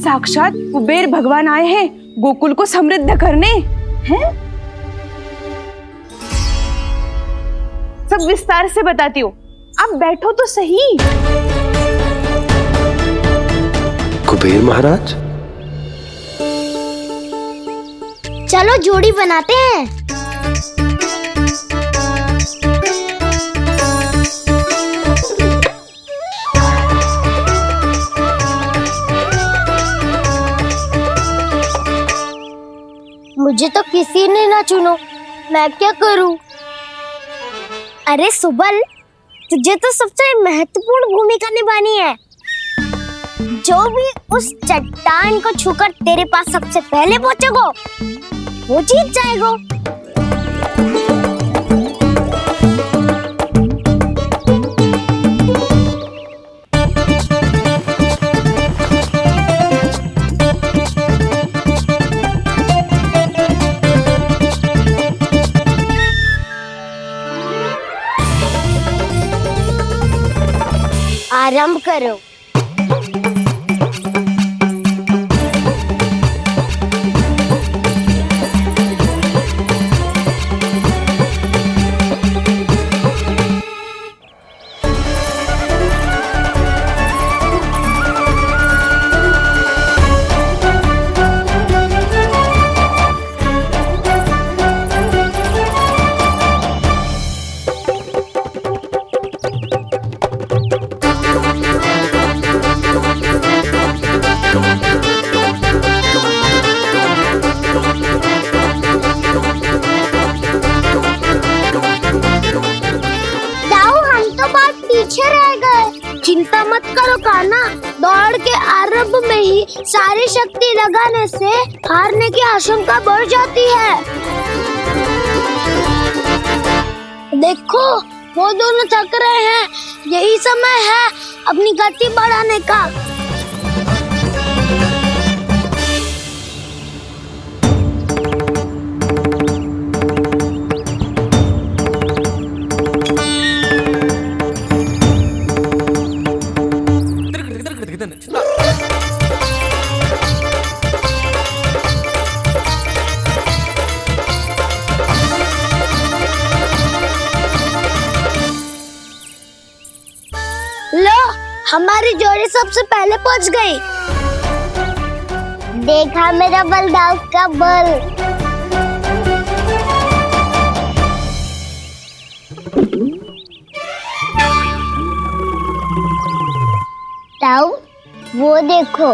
साक्षात कुबेर भगवान आए हैं गोकुल को समृद्ध करने। हैं? सब विस्तार से बताती हूँ, आप बैठो तो सही। कुबेर महाराज, चलो जोड़ी बनाते हैं। मुझे तो किसी ने ना चुनो, मैं क्या करूं? अरे सुबल, तुझे तो सबसे महत्वपूर्ण भूमिका निभानी है। जो भी उस चट्टान को छूकर तेरे पास सबसे पहले पहुंचेगा वो जीत जाएगा। आरंभ करो। चिंता मत करो कान्हा, दौड़ के आरंभ में ही सारी शक्ति लगाने से हारने की आशंका बढ़ जाती है। देखो वो दोनों थक रहे हैं, यही समय है अपनी गति बढ़ाने का। लो, हमारी जोड़ी सबसे पहले पहुंच गई। देखा मेरा बलदाव का बल। ताऊ, वो देखो।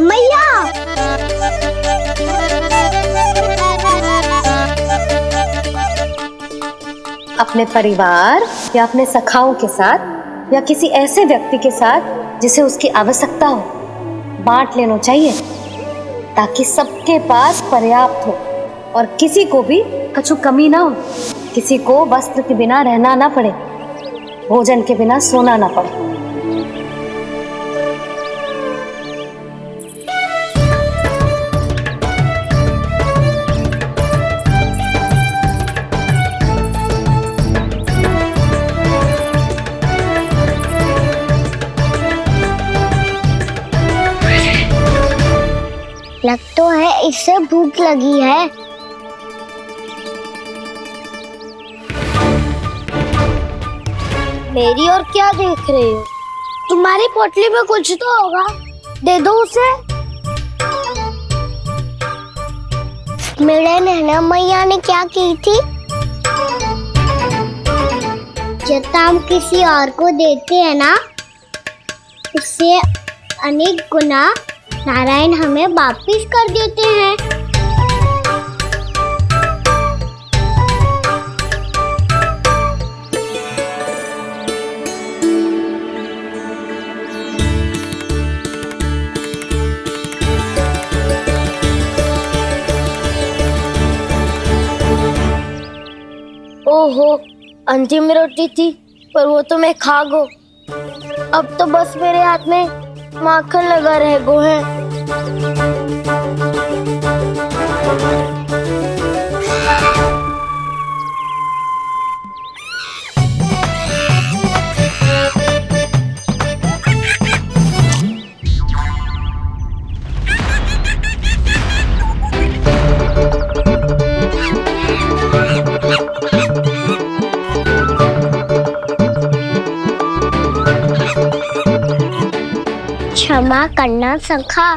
मैया, अपने परिवार या अपने सखाओं के साथ या किसी ऐसे व्यक्ति के साथ जिसे उसकी आवश्यकता हो, बांट लेना चाहिए ताकि सबके पास पर्याप्त हो और किसी को भी कछु कमी ना हो, किसी को वस्त्र के बिना रहना ना पड़े, भोजन के बिना सोना ना पड़े। लग तो है इससे भूख लगी है। मेरी और क्या देख रहे हो? तुम्हारी पोटली में कुछ तो होगा, दे दो उसे। मेरे नैना मैया ने क्या की थी? जब हम किसी और को देते हैं ना, उससे अनेक गुना नारायण हमें वापिस कर देते हैं। ओहो, अंतिम रोटी थी पर वो तो मैं खा गो। अब तो बस मेरे हाथ में माखन लगा रह गो है। क्षमा करना सखा।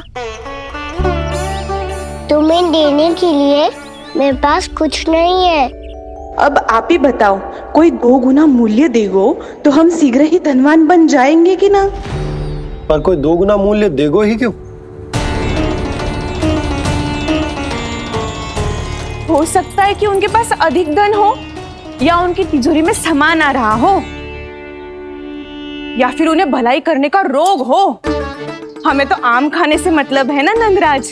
तुम्हें देने के लिए मेरे पास कुछ नहीं है। अब आप ही बताओ, कोई 2 गुना मूल्य देगो तो हम शीघ्र ही धनवान बन जाएंगे कि ना? पर कोई 2 गुना मूल्य देगो ही क्यों? हो सकता है कि उनके पास अधिक धन हो, या उनकी तिजोरी में सामान आ रहा हो, या फिर उन्हें भलाई करने का रोग हो। हमें तो आम खाने से मतलब है ना नंदराज।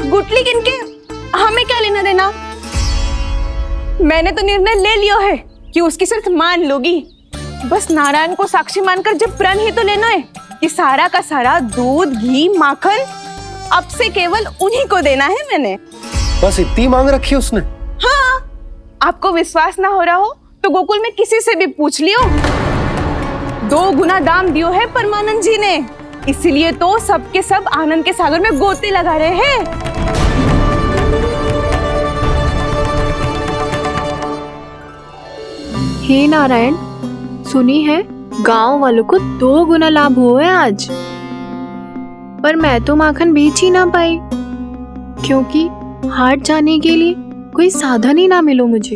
गुटली किनके, हमें क्या लेना देना। मैंने तो निर्णय ले लिया है कि उसकी सिर्फ मान लोगी। बस नारायण को साक्षी मानकर जब प्रण ही तो लेना है कि सारा का सारा दूध, घी, माखन अब से केवल उन्हीं को देना है मैंने। बस इतनी मांग रखी उसने? हाँ, आपको विश्वास ना हो रहा हो तो गोकुल में किसी से भी पूछ लियो। 2 गुना दाम दियो है परमानंद जी ने, इसीलिए तो सबके सब आनंद के सागर में गोते लगा रहे हैं। हे नारायण, सुनी है गांव वालों को 2 गुना लाभ हुआ है आज। पर मैं तो माखन बेच ही ना पाई, क्योंकि हाट जाने के लिए कोई साधन ही ना मिलो मुझे।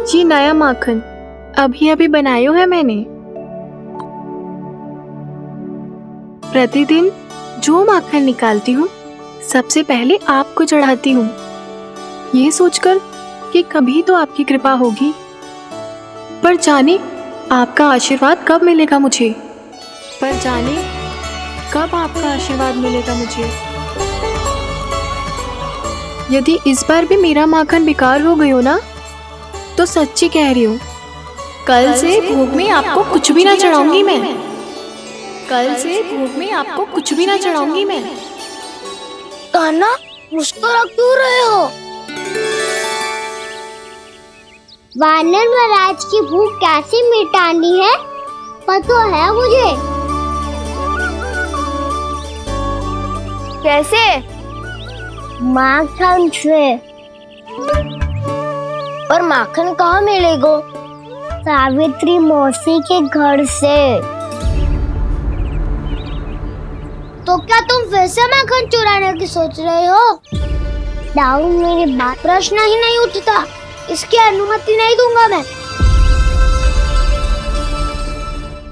ये नया माखन अभी अभी बनायो है मैंने। प्रतिदिन जो माखन निकालती हूँ सबसे पहले आपको चढ़ाती हूँ, ये सोचकर कि कभी तो आपकी कृपा होगी। पर जाने आपका आशीर्वाद कब मिलेगा मुझे, पर जाने कब आपका आशीर्वाद मिलेगा मुझे। यदि इस बार भी मेरा माखन बेकार हो गयो ना, तो सच्ची कह रही हूँ, कल से भोग में आपको कुछ भी ना चढ़ाऊंगी मैं। कल से भोग में आपको कुछ भी ना चढ़ाऊंगी मैं। कान्हा, मुस्कुरा क्यों रहे हो? वानर महाराज की भूख कैसे मिटानी है पता है मुझे। कैसे? माखन से। पर माखन कहाँ मिलेगा? सावित्री मौसी के घर से। तो क्या तुम फिर से माखन चुराने की सोच रहे हो? डाउन मेरी बात प्रश्न ही नहीं उठता, इसकी अनुमति नहीं दूंगा मैं।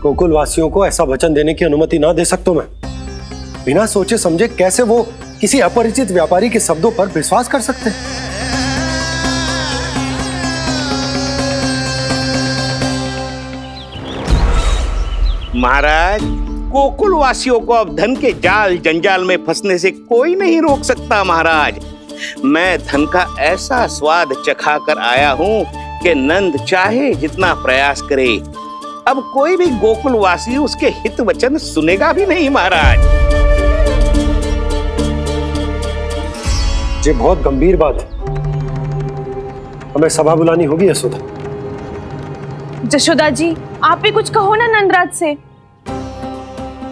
गोकुल वासियों को ऐसा वचन देने की अनुमति ना दे सकता मैं। बिना सोचे समझे कैसे वो किसी अपरिचित व्यापारी के शब्दों पर विश्वास कर सकते हैं? महाराज, गोकुल वासियों को अब धन के जाल जंजाल में फंसने से कोई नहीं रोक सकता। महाराज, मैं धन का ऐसा स्वाद चखा कर आया हूँ कि नंद चाहे जितना प्रयास करे, अब कोई भी गोकुल वासी उसके हित वचन सुनेगा भी नहीं। महाराज, ये बहुत गंभीर बात है, हमें सभा बुलानी होगी यशोदा। जशोदा जी, आप भी कुछ कहो ना नंदराज से।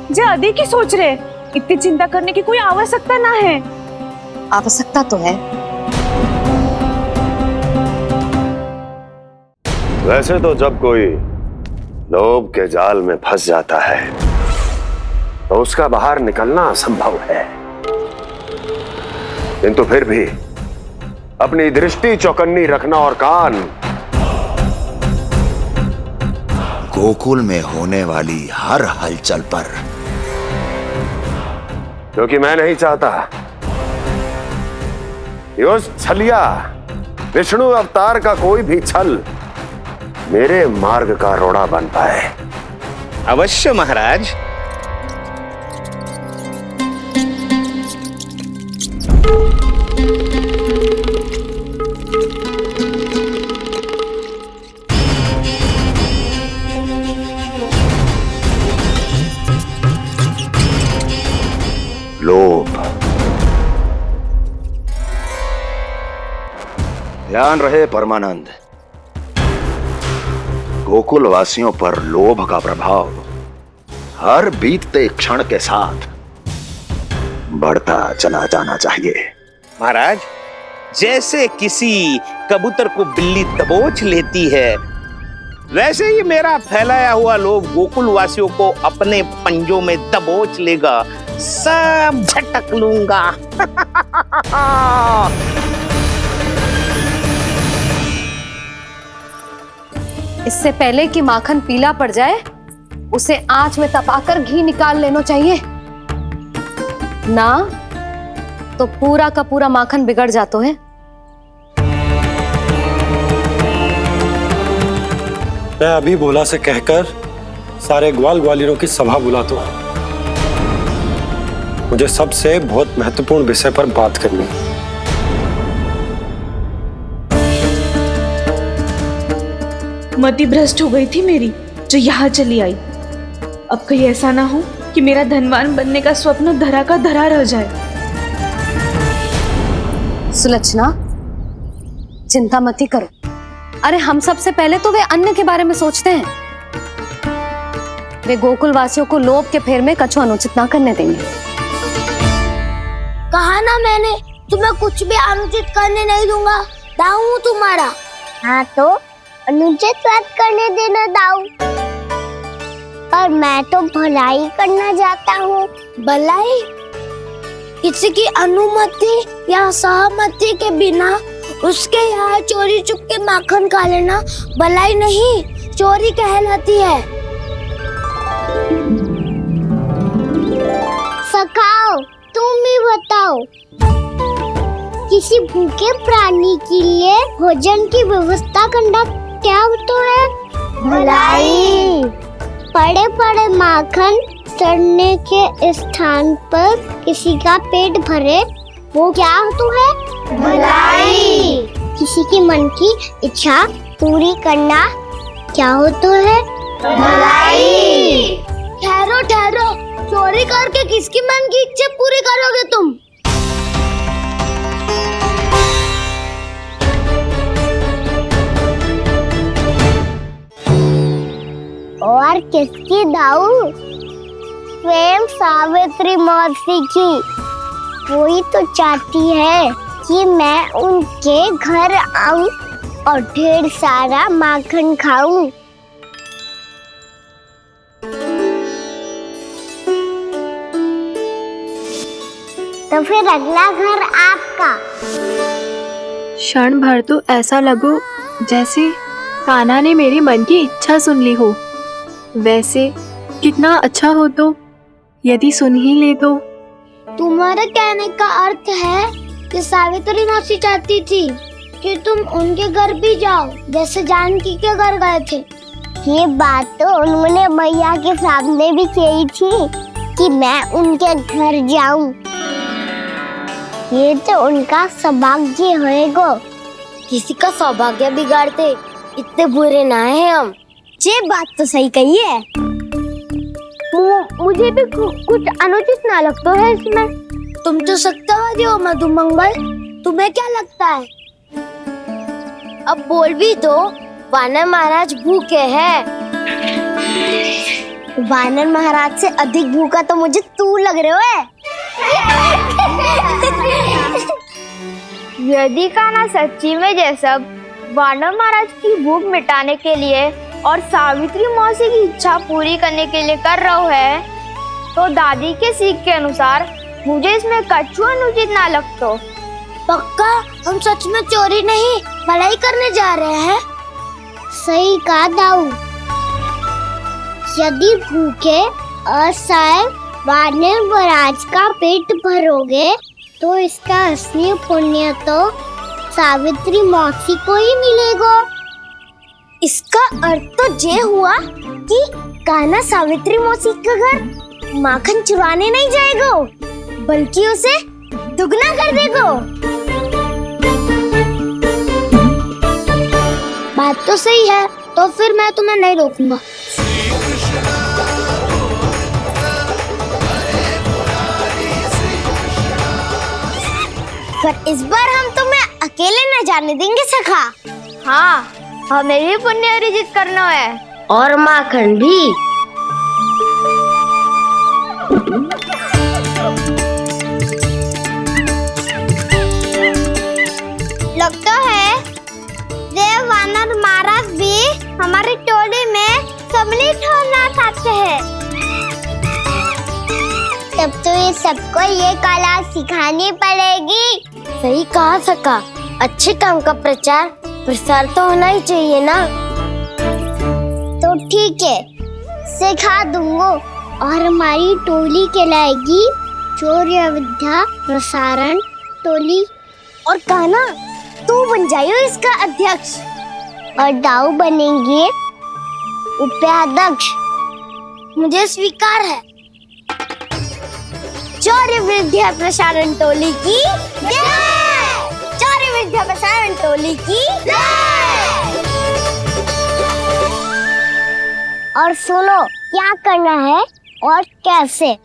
जे अधिक ही सोच रहे, इतनी चिंता करने की कोई आवश्यकता ना है। आवश्यकता तो है। वैसे तो जब कोई लोभ के जाल में फंस जाता है तो उसका बाहर निकलना असंभव है, किंतु फिर भी अपनी दृष्टि चौकन्नी रखना और कान गोकुल में होने वाली हर हलचल पर, क्योंकि मैं नहीं चाहता कि उस छलिया विष्णु अवतार का कोई भी छल मेरे मार्ग का रोड़ा बन पाए। अवश्य महाराज। लोभ। ध्यान रहे परमानंद, गोकुल वासियों पर लोभ का प्रभाव हर बीतते क्षण के साथ बढ़ता चला जाना चाहिए। महाराज, जैसे किसी कबूतर को बिल्ली दबोच लेती है, वैसे ही मेरा फैलाया हुआ लोभ गोकुल वासियों को अपने पंजों में दबोच लेगा, सब झटक लूंगा। इससे पहले कि माखन पीला पड़ जाए, उसे आंच में तपाकर घी निकाल लेना चाहिए ना, तो पूरा का पूरा माखन बिगड़ जाता है। मैं अभी भोला से कहकर सारे ग्वाल ग्वालियरों की सभा बुलाता हूं। मुझे सबसे बहुत महत्वपूर्ण विषय पर बात करनी है। मति भ्रष्ट हो गई थी मेरी, जो यहाँ चली आई। अब कहीं ऐसा ना हो कि मेरा धनवान बनने का स्वप्न धरा का धरा रह जाए। सुलक्षणा, चिंता मत ही करो। अरे हम सबसे पहले तो वे अन्न के बारे में सोचते हैं। वे गोकुल वासियों को लोभ के फेर में कछु अनुचित ना करने देंगे। कहा ना मैंने, तुम्हें कुछ भी अनुचित करने नहीं दूंगा। दाऊ हूँ तुम्हारा। हाँ तो अनुचित बात करने देना दाऊ। पर मैं तो भलाई करना चाहता हूँ। भलाई? किसी की अनुमति या सहमति के बिना उसके यहाँ चोरी चुप के माखन खा लेना भलाई नहीं, चोरी कहलाती है। सखाओ, तुम ही बताओ, किसी भूखे प्राणी के लिए भोजन की व्यवस्था करना क्या तो है? भलाई। पड़े पड़े माखन सड़ने के स्थान पर किसी का पेट भरे, वो क्या तो है? भलाई। किसी की मन की इच्छा पूरी करना क्या हो तो है? भलाई। ठहरो ठहरो, चोरी करके किसकी मन की इच्छा पूरी करोगे तुम? और किसकी दाऊ? स्वयं सावित्री मौसी की। वही तो चाहती है कि मैं उनके घर आऊं और ढेर सारा माखन खाऊं। तो फिर अगला घर आपका। क्षण भर तो ऐसा लगो जैसे कान्हा ने मेरे मन की इच्छा सुन ली हो। वैसे कितना अच्छा हो तो यदि सुन ही ले तो। तुम्हारे कहने का अर्थ है कि सावित्री मौसी चाहती थी कि तुम उनके घर भी जाओ, जैसे जानकी के घर गए थे। ये बात तो उन्होंने मैया के सामने भी कही थी कि मैं उनके घर जाऊं। ये तो उनका सौभाग्य होएगा। किसी का सौभाग्य बिगाड़ते इतने बुरे ना है हम। ये बात तो सही कही है। मुझे भी कुछ अनुचित ना लगता है इसमें। तुम तो सत्यवादी हो मधुमंगल, तुम्हें क्या लगता है? अब बोल भी दो, वानर महाराज भूखे हैं। वानर महाराज से अधिक भूखा तो मुझे तू लग रहे हो। यदि कान्हा सच्ची में जैसा वानर महाराज की भूख मिटाने के लिए और सावित्री मौसी की इच्छा पूरी करने के लिए कर रहा है, तो दादी के सीख के अनुसार मुझे इसमें कछु अनुचित ना लगता। पक्का हम सच में चोरी नहीं भलाई करने जा रहे हैं। सही कहा दाऊ। यदि भूखे असहाय वानर महाराज का पेट भरोगे तो इसका असली पुण्य तो सावित्री मौसी को ही मिलेगा। इसका अर्थ तो ये हुआ कि कान्हा सावित्री मौसी का घर माखन चुराने नहीं जाएगा, बल्कि उसे दुगना कर देगा। बात तो सही है, तो फिर मैं तुम्हें नहीं रोकूंगा। पर इस बार हम तुम्हें अकेले न जाने देंगे सखा। हाँ, हमें भी पुण्य अर्जित करना है और माखन भी। लगता है देव वानर महाराज भी हमारी टोली मस्त है। तब तो ये सबको ये कला सिखानी पड़ेगी। सही कहा सका, अच्छे काम का प्रचार प्रसार तो होना ही चाहिए ना। तो ठीक है, सिखा दूंगा और हमारी टोली कहलाएगी शौर्य विद्या प्रसारण टोली। और कान्हा तू बन जाइयो इसका अध्यक्ष और दाऊ बनेंगे उपाध्यक्ष। मुझे स्वीकार है। शौर्य विद्या प्रसारण टोली की जय! शौर्य विद्या प्रसारण टोली की जय! और सुनो क्या करना है और कैसे।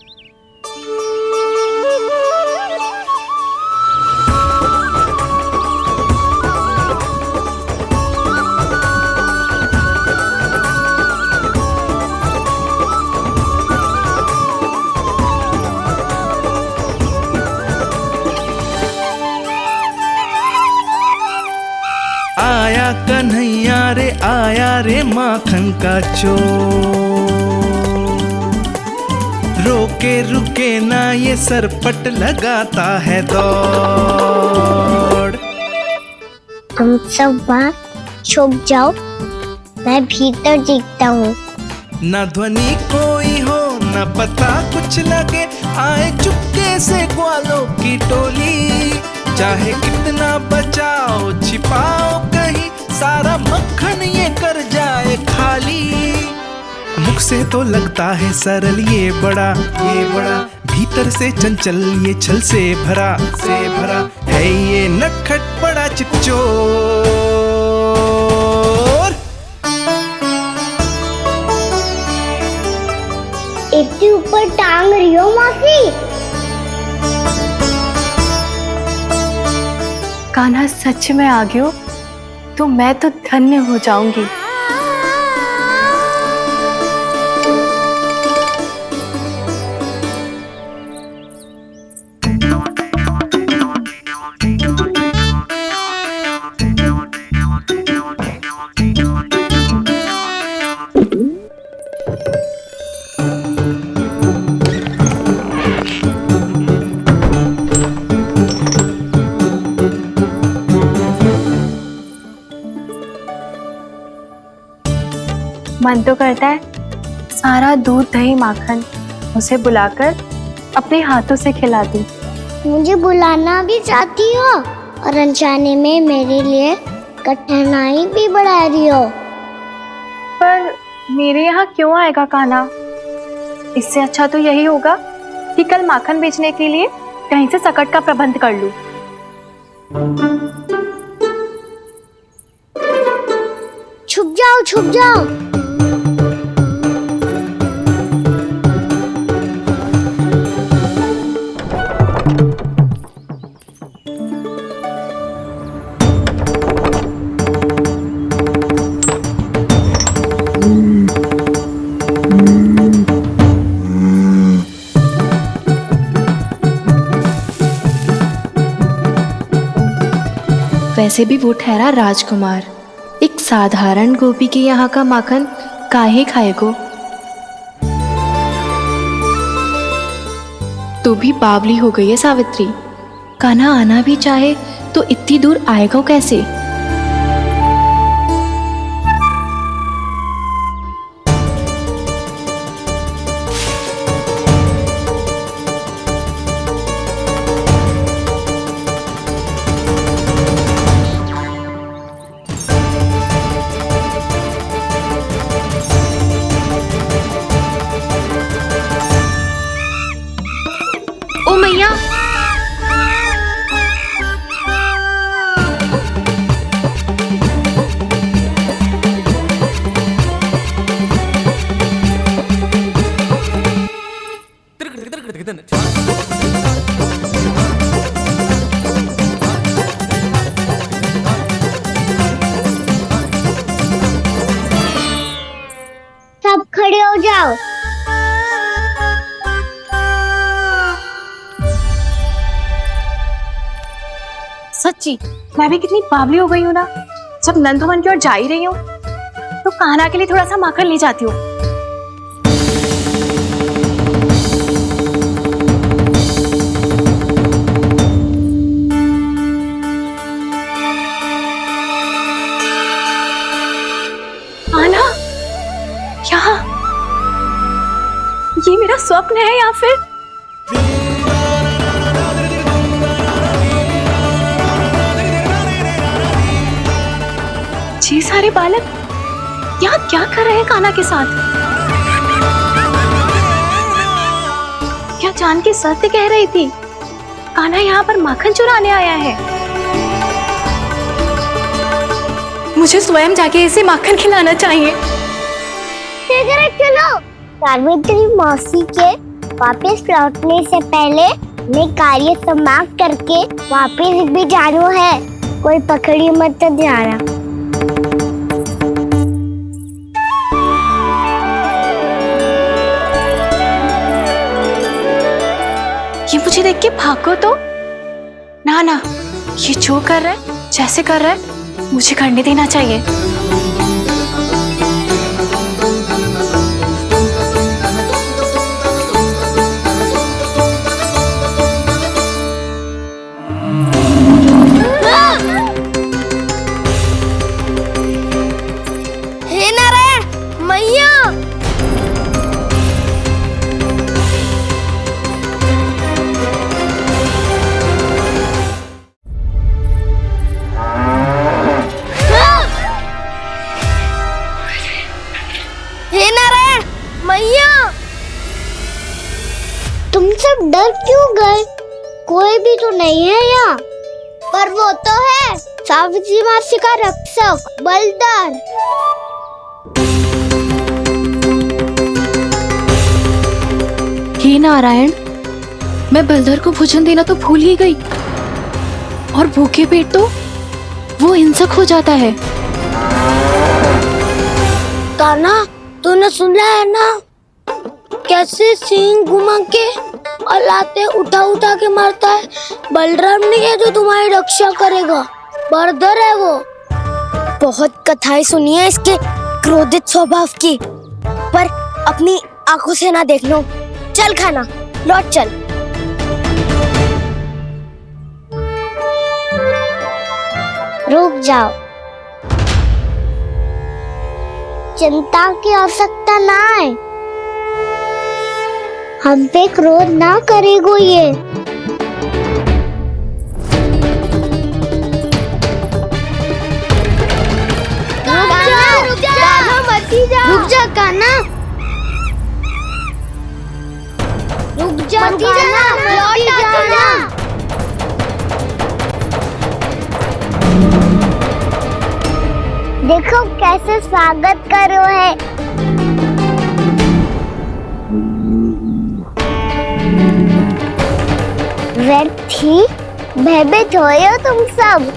आया कन्हैया रे आया रे माखन का चोर, रोके रुके ना ये सरपट लगाता है दौड़। तुम सब बाहर छुप जाओ, मैं भीतर देखता हूँ। न ध्वनि कोई हो न पता कुछ लगे, आए चुपके से ग्वालों की टोली। चाहे कितना बचाओ छिपाओ कहीं, सारा मक्खन ये कर जाए खाली। मुख से तो लगता है सरल ये बड़ा भीतर से चंचल ये छल से भरा है ये नटखट बड़ा चिपचोर। इतने ऊपर टांग रही हो मौसी। कान्हा सच में आ गए हो तो मैं तो धन्य हो जाऊंगी। मन तो करता है सारा दूध दही माखन उसे बुलाकर अपने हाथों से खिला दूं। मुझे बुलाना भी चाहती हो और अनजाने में मेरे लिए कठिनाई भी बढ़ा रही हो। पर मेरे यहाँ क्यों आएगा कान्हा? इससे अच्छा तो यही होगा कि कल माखन बेचने के लिए कहीं से सकट का प्रबंध कर लूं। छुप जाओ छुप जाओ। वैसे भी वो ठहरा राजकुमार, एक साधारण गोपी के यहाँ का माखन काहे खाएगो। तू भी बावली हो गई है सावित्री। कान्हा आना भी चाहे तो इतनी दूर आएगा कैसे? ओ मैया, सब खड़े हो जाओ। सच्ची मैं भी कितनी बावली हो गई हूँ ना। जब नंदभवन की ओर जा ही रही हूँ तो कान्हा के लिए थोड़ा सा माखन ले जाती हूँ। मेरा स्वप्न है या फिर ये सारे बालक यहाँ क्या कर रहे हैं कान्हा के साथ? क्या जानकी सत्य कह रही थी? कान्हा यहाँ पर माखन चुराने आया है। मुझे स्वयं जाके इसे माखन खिलाना चाहिए। चलो सावित्री मौसी के वापस लौटने से पहले मैं कार्य समाप्त करके वापस भी जाना है। कोई पकड़ी मत जाना। ये मुझे देख के भागो तो ना ना, ये जो कर रहा है, जैसे कर रहा है, मुझे करने देना चाहिए। हे नारायण मैया, हे नारायण मैया, तुम सब डर क्यों गए? कोई भी तो नहीं है यहाँ। पर वो तो है सावित्री मासी का रक्षक बलदार। हे नारायण, मैं बलधर को भोजन देना तो भूल ही गई, और भूखे पेट तो वो हिंसक हो जाता है। कान्हा, तूने सुना है ना कैसे सिंह घुमा के और लाते उठा उठा के मारता है? बलराम नहीं है जो तुम्हारी रक्षा करेगा, बलधर है वो। बहुत कथाएं सुनी है इसके क्रोधित स्वभाव की, पर अपनी आंखों से ना देख लो। चल खाना, लौट चल। रुक जाओ, चिंता की आवश्यकता ना है। हम पे क्रोध ना करेगो ये। रुक जा कान्हा, रुक जा कान्हा, लौट जाना। देखो कैसे स्वागत करो है। व्यर्थ ही भयभीत हो तुम सब।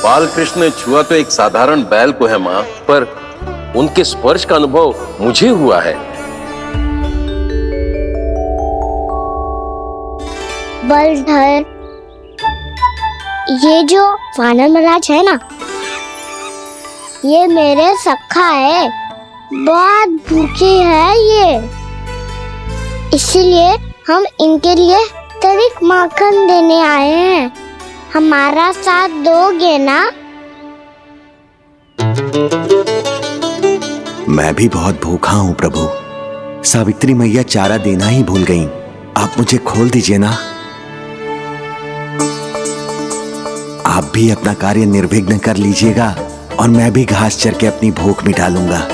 बाल कृष्ण ने छुआ तो एक साधारण बैल को है माँ, पर उनके स्पर्श का अनुभव मुझे हुआ है। बलधर, ये जो वानर महाराज है ना, ये मेरे सखा है। बहुत भूखे है ये, इसलिए हम इनके लिए तनिक माखन देने आए हैं। हमारा साथ दोगे ना? मैं भी बहुत भूखा हूँ प्रभु। सावित्री मैया चारा देना ही भूल गईं। आप मुझे खोल दीजिए ना। आप भी अपना कार्य निर्विघ्न कर लीजिएगा और मैं भी घास चर के अपनी भूख मिटा लूंगा।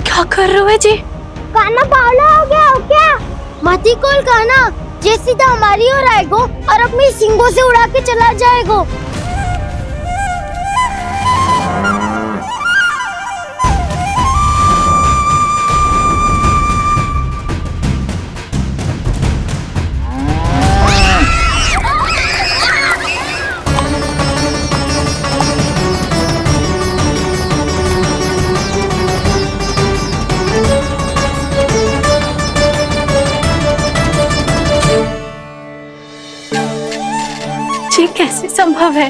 क्या कर रहे हो जी? कान्हा पागल हो गया हो क्या? मती कोल कान्हा, जे सीधा हमारी ओर आएगो और अपनी सींगों से उड़ा के चला जाएगो। संभव है?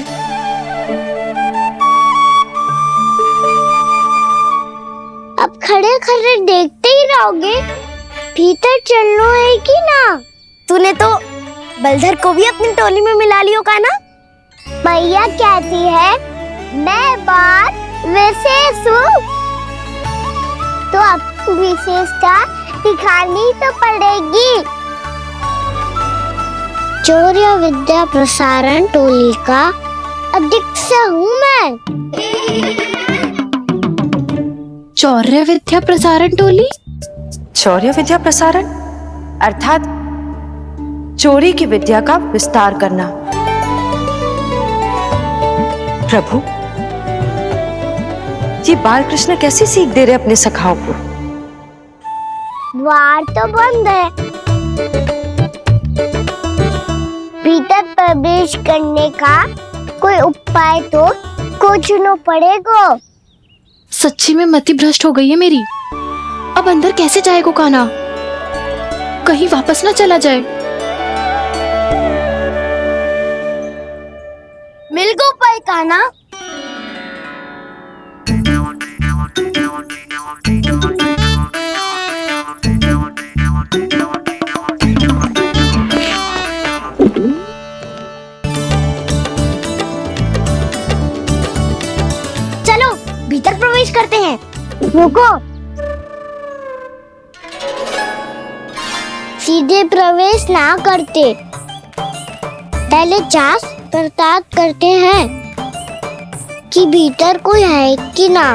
अब खड़े खड़े देखते ही रहोगे? भीतर चलना है कि ना? तूने तो बलधर को भी अपनी टोली में मिला लियो का ना? भैया कहती है मैं बात विशेष हूँ, तो अपनी विशेषता दिखानी तो पड़ेगी। चौर्य विद्या प्रसारण टोली का अध्यक्ष हूँ मैं। चौर्य विद्या प्रसारण टोली? चौर्य विद्या प्रसारण अर्थात चोरी की विद्या का विस्तार करना। प्रभु, ये बाल कृष्ण कैसी सीख दे रहे अपने सखाओं को? द्वार तो बंद है, भीतर प्रवेश करने का कोई उपाय तो खोजना पड़ेगा। सच्ची में मति भ्रष्ट हो गई है मेरी। अब अंदर कैसे जाएगा कान्हा? कहीं वापस ना चला जाए। मिल गो उपाय कान्हा। चलो भीतर प्रवेश करते हैं। रुको, सीधे प्रवेश ना करते, पहले जांच पड़ताल करते हैं कि भीतर कोई है कि ना।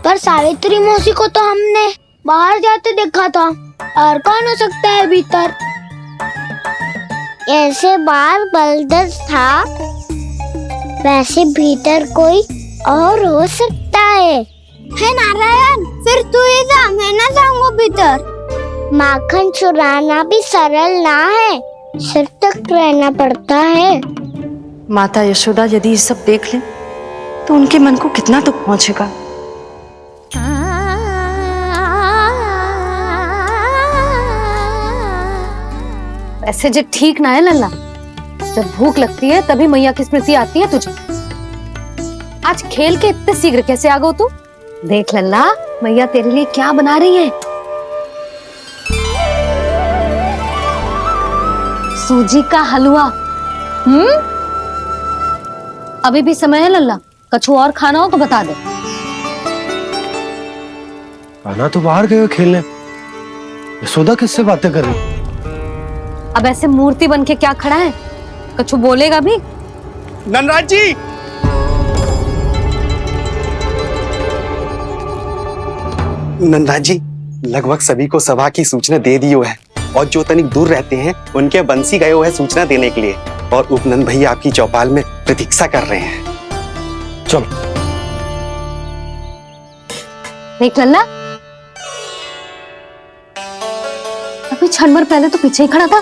पर सावित्री मौसी को तो हमने बाहर जाते देखा था, और कौन हो सकता है भीतर? ऐसे बार बलदर था, वैसे भीतर कोई और हो सकता है नारायण? फिर तू ही जा, मैं ना जाऊंगा भीतर। माखन चुराना भी सरल ना है, सिर तक रहना पड़ता है। माता यशोदा यदि ये सब देख लें तो उनके मन को कितना दुख पहुंचेगा। ऐसे जो ठीक ना है लल्ला, जब भूख लगती है तभी मैया की स्मृति आती है तुझे। आज खेल के इतने शीघ्र कैसे आ गो तू? देख लल्ला, मैया तेरे लिए क्या बना रही है। सूजी का हलवा। अभी भी समय है लल्ला, कछु और खाना हो तो बता दे। कान्हा तो बाहर गए खेलने, यशोदा किससे बातें कर रही? अब ऐसे मूर्ति बन के क्या खड़ा है? कछु बोलेगा भी? नंदराज जी, नंदराज जी, लगभग सभी को सभा की सूचना दे दी है, और जो तनिक दूर रहते हैं उनके बंसी गए हुए सूचना देने के लिए, और उपनंद भैया आपकी चौपाल में प्रतीक्षा कर रहे हैं। चलो। देख लल्ला, अभी क्षण भर पहले तो पीछे ही खड़ा था,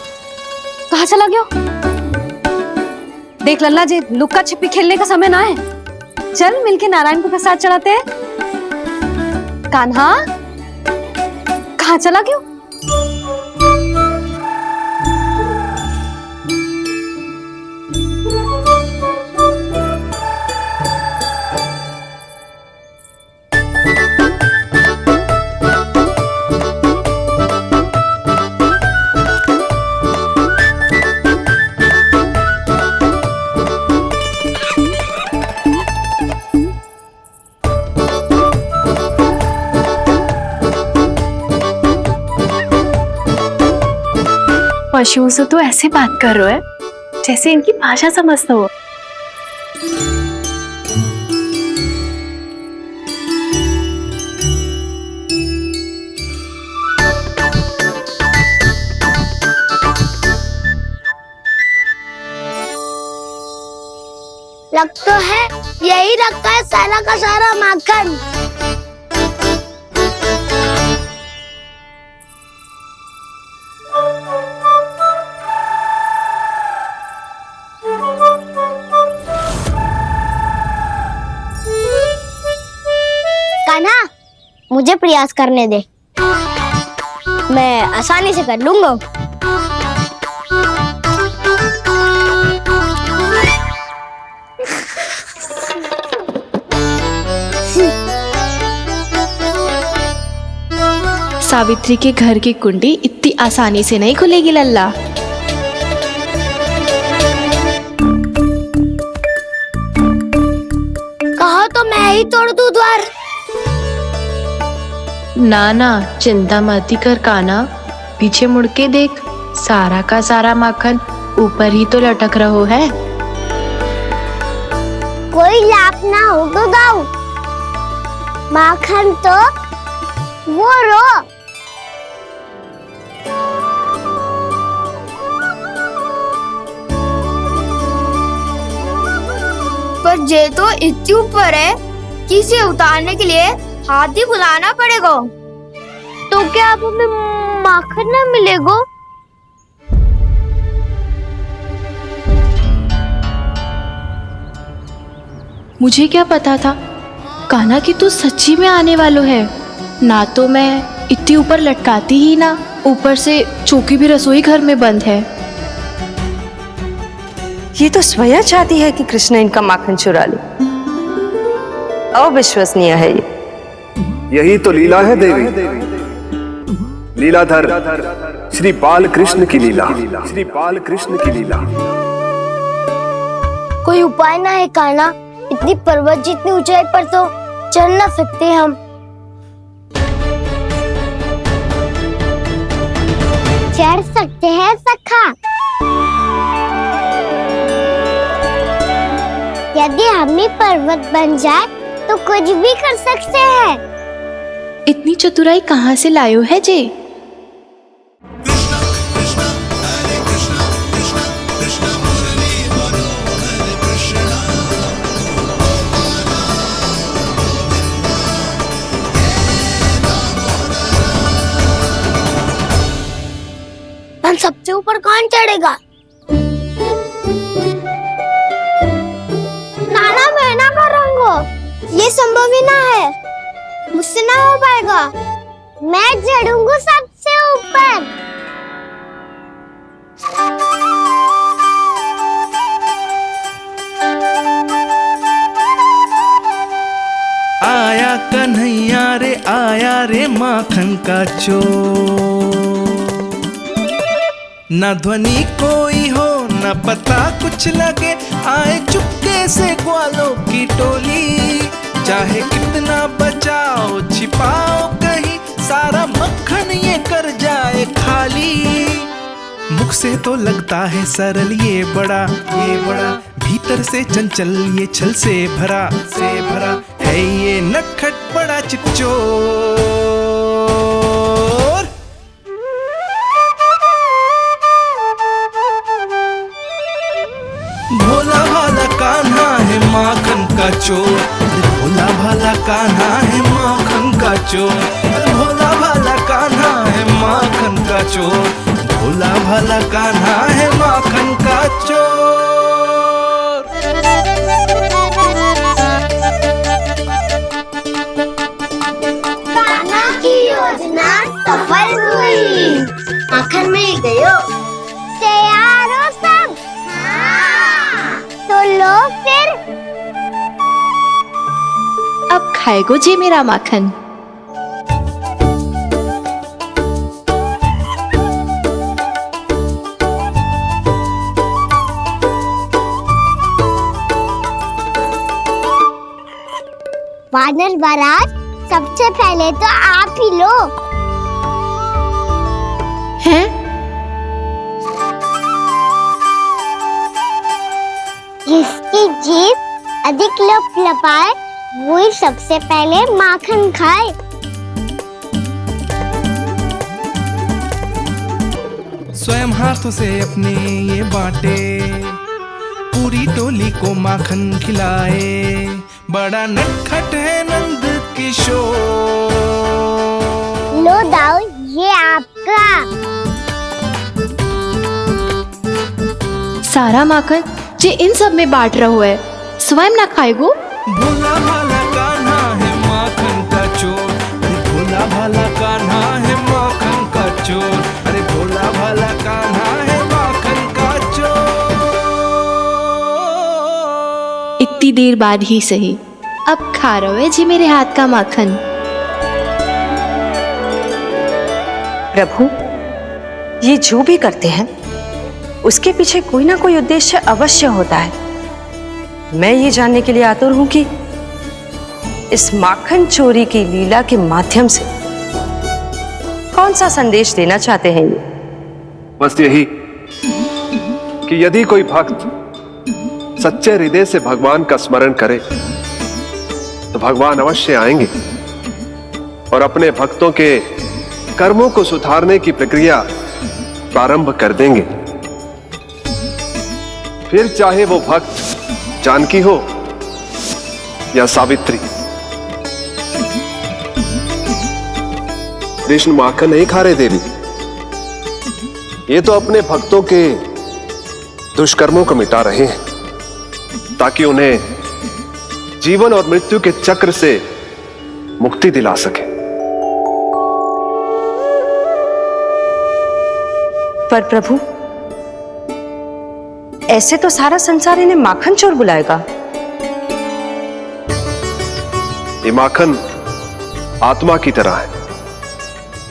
कहाँ चला गया? देख लल्ला जी, लुक्का छिपी खेलने का समय ना है। चल मिलके नारायण को प्रसाद चढ़ाते हैं। कान्हा, कहाँ चला गया? पशुओं से तो ऐसे बात कर रहे हो जैसे इनकी भाषा समझता हो। लग तो है यही रखा है सारा का सारा माखन। कान्हा, मुझे प्रयास करने दे, मैं आसानी से कर लूंगा। सावित्री के घर की कुंडी इतनी आसानी से नहीं खुलेगी लल्ला। कहा तो मैं ही तोड़ दूं द्वार। ना ना, चिंता मत कर काना, पीछे मुड़ के देख, सारा का सारा माखन ऊपर ही तो लटक रहो है। कोई लाभ ना होगा गाँव, माखन तो वो रो। पर जे तो इतनी ऊपर है कि इसे उतारने के लिए हाथी बुलाना पड़ेगा। तो क्या अब हमें माखन ना मिलेगा? मुझे क्या पता था कान्हा कि तू सच्ची में आने वालो है। ना तो मैं इतनी ऊपर लटकाती ही ना, ऊपर से चौकी भी रसोई घर में बंद है। ये तो स्वयं चाहती है कि कृष्ण इनका माखन चुरा ले। अविश्वसनीय है ये। यही तो लीला है देवी, लीलाधर श्री बाल कृष्ण की लीला, श्री बाल कृष्ण की लीला। कोई उपाय ना है कान्हा? इतनी पर्वत जितनी ऊंचाई पर तो चढ़ ना सकते हम। चढ़ सकते हैं सखा, यदि हम ही पर्वत बन जाए तो कुछ भी कर सकते हैं। इतनी चतुराई कहाँ से लायो है जे? हम सबसे ऊपर कौन चढ़ेगा? नाना मैं ना करूँगा, ये संभव ही ना है, मुझसे ना हो पाएगा। मैं चढ़ूंगा सबसे ऊपर। आया कन्हैया रे, आया रे माखन का चोर। न ध्वनि कोई हो न पता कुछ लगे, आए चुपके से ग्वालों की टोली। चाहे कितना बचाओ छिपाओ कहीं, सारा मक्खन ये कर जाए खाली। मुख से तो लगता है सरल ये बड़ा भीतर से चंचल ये छल से भरा है ये नटखट बड़ा चिच्चोर। भोला भाला कान्हा है माखन का चोर, भोला भाला कान्हा है माखन का चोर, भोला भाला कान्हा है माखन का चोर, भोला भाला कान्हा है माखन का चोर। कान्हा की योजना सफल हुई, माखन मिल गयो। तैयार हो सब? तो लो फिर। अब खाएगो जे मेरा माखन। वानर महाराज, सबसे पहले तो आप ही लो। हैं? जिसकी जीभ अधिक लपलपाए वही सबसे पहले माखन खाए। स्वयं हाथों से अपने ये बांटे, पूरी टोली को माखन खिलाए। बड़ा नटखट है नंद किशोर। लो दाऊ, ये आपका। सारा माखन जे इन सब में बांट रहो है, स्वयं ना खाएगो। भोला भाला कान्हा है माखन का चोर, अरे भोला भाला कान्हा है माखन का चोर, अरे भोला भाला कान्हा है माखन का चोर। इतनी देर बाद ही सही, अब खा रहे जी मेरे हाथ का माखन। प्रभु, ये जो भी करते हैं उसके पीछे कोई ना कोई उद्देश्य अवश्य होता है। मैं ये जानने के लिए आतुर हूं कि इस माखन चोरी की लीला के माध्यम से कौन सा संदेश देना चाहते हैं ये? बस यही कि यदि कोई भक्त सच्चे हृदय से भगवान का स्मरण करे तो भगवान अवश्य आएंगे और अपने भक्तों के कर्मों को सुधारने की प्रक्रिया प्रारंभ कर देंगे। फिर चाहे वो भक्त जानकी हो या सावित्री। कृष्ण माखन नहीं खा रहे देवी, ये तो अपने भक्तों के दुष्कर्मों को मिटा रहे हैं ताकि उन्हें जीवन और मृत्यु के चक्र से मुक्ति दिला सके। पर प्रभु, ऐसे तो सारा संसार इन्हें माखन चोर बुलाएगा। ये माखन आत्मा की तरह है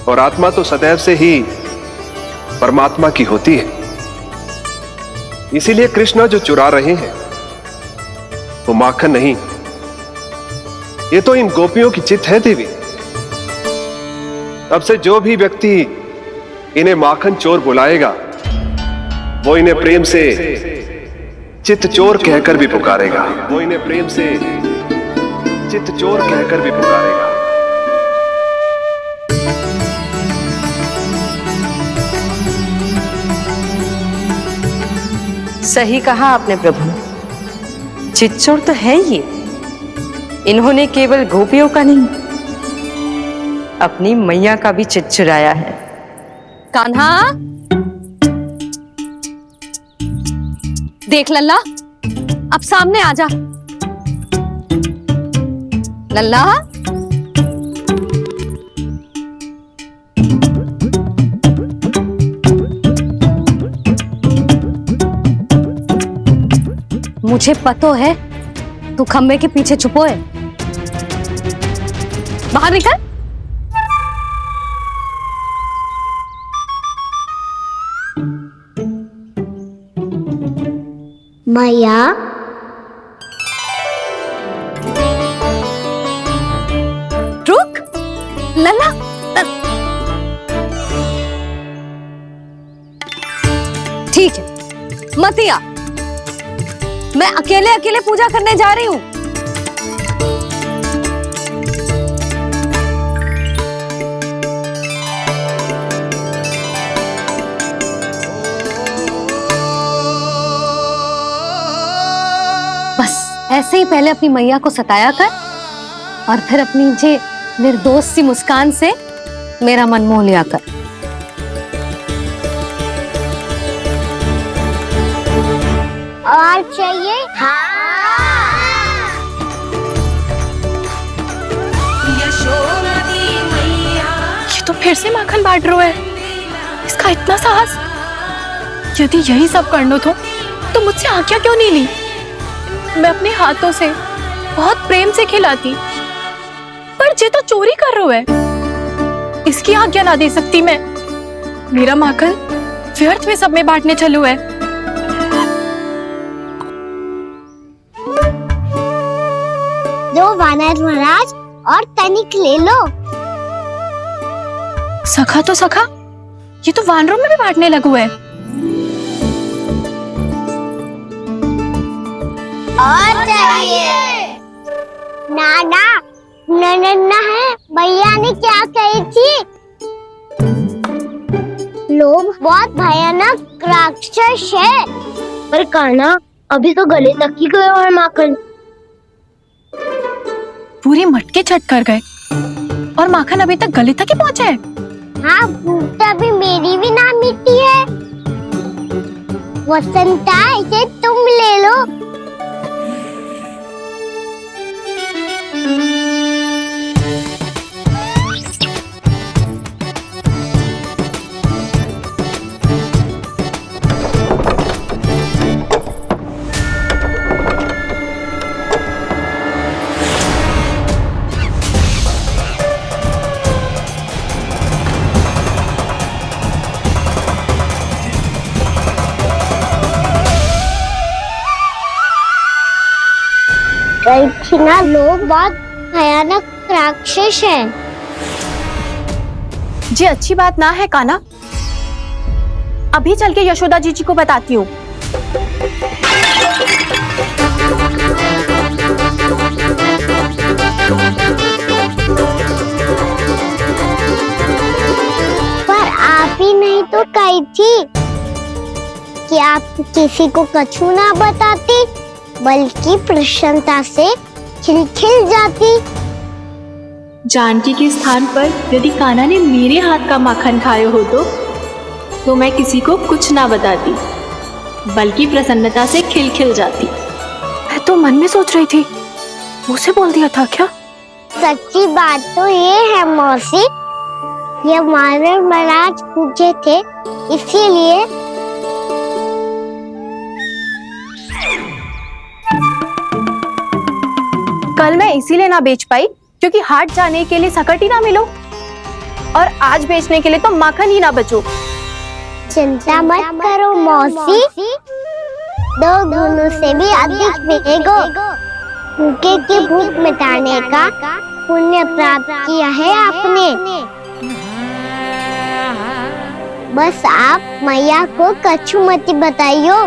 और आत्मा तो सदैव से ही परमात्मा की होती है। इसीलिए कृष्ण जो चुरा रहे हैं वो माखन नहीं, ये तो इन गोपियों की चित्त है देवी। अब से जो भी व्यक्ति इन्हें माखन चोर बुलाएगा वो इन्हें प्रेम से चित्त चोर कहकर भी पुकारेगा। वो इन्हें प्रेम से चित्त चोर कहकर भी पुकारेगा। सही कहा आपने प्रभु, चित्त चोर तो है ये। इन्होंने केवल गोपियों का नहीं, अपनी मैया का भी चित्त चुराया है। कान्हा, देख लल्ला, अब सामने आ जा। लल्ला, मुझे पतो है तू खम्बे के पीछे छुपो है। बाहर निकल। मैया, रुक लल्ला, ठीक है मत आ, मैं अकेले अकेले पूजा करने जा रही हूँ। बस ऐसे ही पहले अपनी मैया को सताया कर और फिर अपनी जे निर्दोष सी मुस्कान से मेरा मन मोह लिया कर। और चाहिए? ये तो फिर से माखन बांट रहा है। इसका इतना साहस। यदि यही सब करना तो मुझसे आज्ञा क्यों नहीं ली? मैं अपने हाथों से बहुत प्रेम से खिलाती, पर ये तो चोरी कर रहा है। इसकी आज्ञा ना दे सकती मैं। मेरा माखन व्यर्थ में सब में बांटने चलू है। दो वानर महाराज और तनिक ले लो। सखा तो सखा, ये तो वानरों में भी बांटने लगू है। और चाहिए? नाना, नन्ना है, भैया ने क्या कही थी? लोभ बहुत भयानक राक्षस है। पर कान्हा, अभी तो गले तक ही गया है माखन। पूरी मटके छट कर गए और माखन अभी तक गले तक ही पहुंचा है। हाँ, तभी मेरी भी ना मिट्टी है। वसंता, इसे तुम ले लो। गई थी ना, लोग बहुत भयानक राक्षस हैं। जी अच्छी बात ना है कान्हा, अभी चल के यशोदा जी को बताती हूँ। पर आप ही नहीं तो कही थी कि आप किसी को कछु ना बताती, बल्कि प्रसन्नता से खिलखिल जाती। जानकी के स्थान पर यदि कान्हा ने मेरे हाथ का माखन खाया हो तो मैं किसी को कुछ ना बताती, बल्कि प्रसन्नता से खिलखिल जाती। मैं तो मन में सोच रही थी, मुझसे बोल दिया था क्या? सच्ची बात तो ये है मौसी, ये मानव महाराज पूछे थे, इसीलिए कल मैं इसीलिए ना बेच पाई क्योंकि हाट जाने के लिए सकट ही ना मिलो, और आज बेचने के लिए तो माखन ही ना बचो। चिंता मत करो मौसी, 2 गुनों से भी अधिक मिलेगा। भूखे की भूख मिटाने का पुण्य प्राप्त किया है आपने। बस आप मैया को कछु मत बताइयो।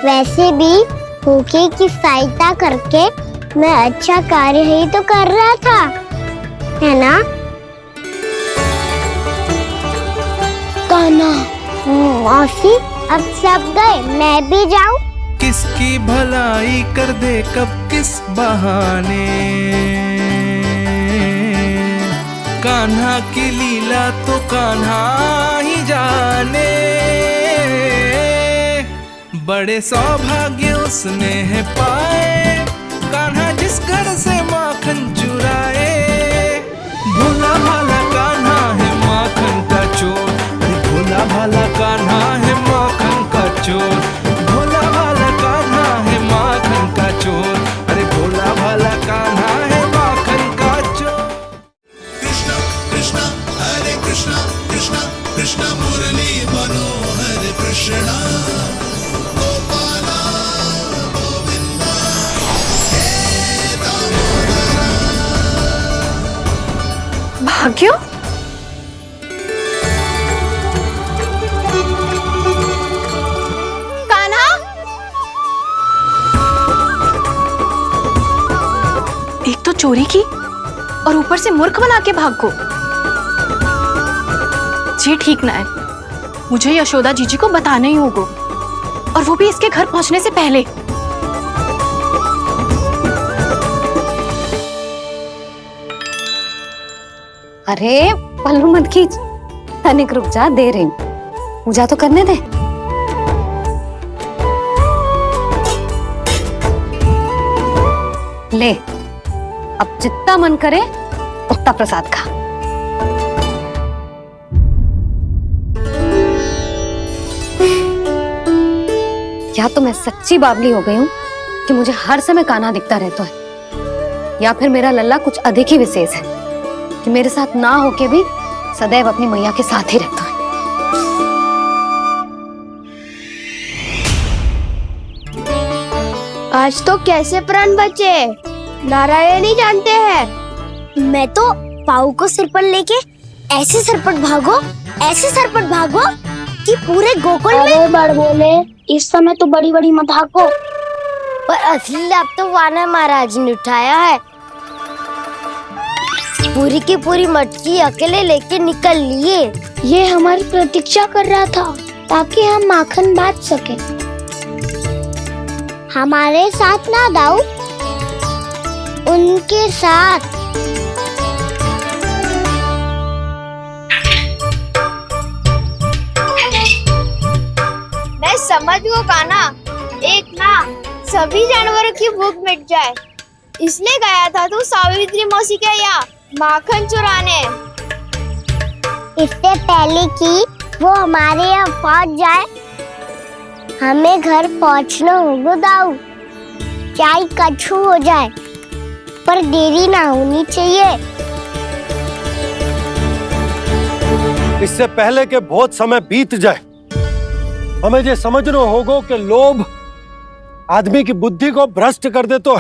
वैसे भी भूखे की सहायता करके मैं अच्छा कार्य ही तो कर रहा था, है ना? कान्हा, मौसी अब सब गए, मैं भी जाऊं? किसकी भलाई कर दे कब किस बहाने, कान्हा की लीला तो कान्हा ही जाने। बड़े सौभाग्य उसने है पाए, कान्हा जिस घर से माखन चुराए। भोला भाला कान्हा है माखन का चोर, भोला भाला कान्हा है माखन का चोर, भोला भाला कान्हा है माखन का चोर, अरे भोला भाला कान्हा है माखन का चोर। कृष्णा कृष्णा हरे कृष्णा, कृष्णा कृष्णा मुरली मनोहर कृष्णा, भाग्य, कान्हा, एक तो चोरी की और ऊपर से मूर्ख बना के भाग को। ये ठीक ना है, मुझे यशोदा जीजी को बताना ही होगा, और वो भी इसके घर पहुंचने से पहले। अरे पल्लू मत खींच, तनिक रुक जा, दे रही हूँ, पूजा तो करने दे। ले, अब जितना मन करे उतना प्रसाद खा। या तो मैं सच्ची बावली हो गई हूँ कि मुझे हर समय कान्हा दिखता रहता है, या फिर मेरा लल्ला कुछ अधिक ही विशेष है कि मेरे साथ ना होके भी सदैव अपनी मैया के साथ ही रहता है। आज तो कैसे प्राण बचे, नारायण ही जानते हैं। मैं तो पाऊ को सिर पर लेके ऐसे सरपट भागो, ऐसे सरपट भागो कि पूरे गोकुल में बड़ बोले। इस समय तो बड़ी बड़ी मत हाको, पर असली लाभ तो वानर महाराज ने उठाया है। पूरी की पूरी मटकी अकेले लेके निकल लिए। ये हमारी प्रतीक्षा कर रहा था ताकि हम माखन बांट सके। हमारे साथ ना दाऊ, उनके साथ। मैं समझ गो कान्हा, एक ना सभी जानवरों की भूख मिट जाए, इसलिए गया था तू सावित्री मौसी के यहाँ माखन चुराने। इससे पहले कि वो हमारे यहाँ पहुँच जाए, हमें घर पहुँचना होगा दाऊ। चाय कछु हो जाए, पर देरी ना होनी चाहिए। इससे पहले कि बहुत समय बीत जाए, हमें ये समझना होगा कि लोभ आदमी की बुद्धि को भ्रष्ट कर दे, तो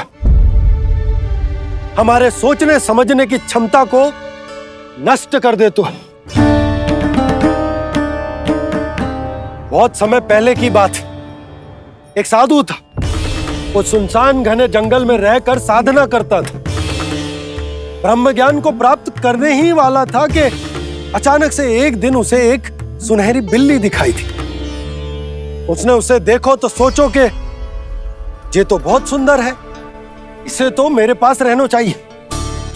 हमारे सोचने समझने की क्षमता को नष्ट कर दे। तो बहुत समय पहले की बात, एक साधु था। वो सुनसान घने जंगल में रहकर साधना करता था। ब्रह्म ज्ञान को प्राप्त करने ही वाला था कि अचानक से एक दिन उसे एक सुनहरी बिल्ली दिखाई थी। उसने उसे देखो तो सोचो कि ये तो बहुत सुंदर है, इसे तो मेरे पास रहना चाहिए,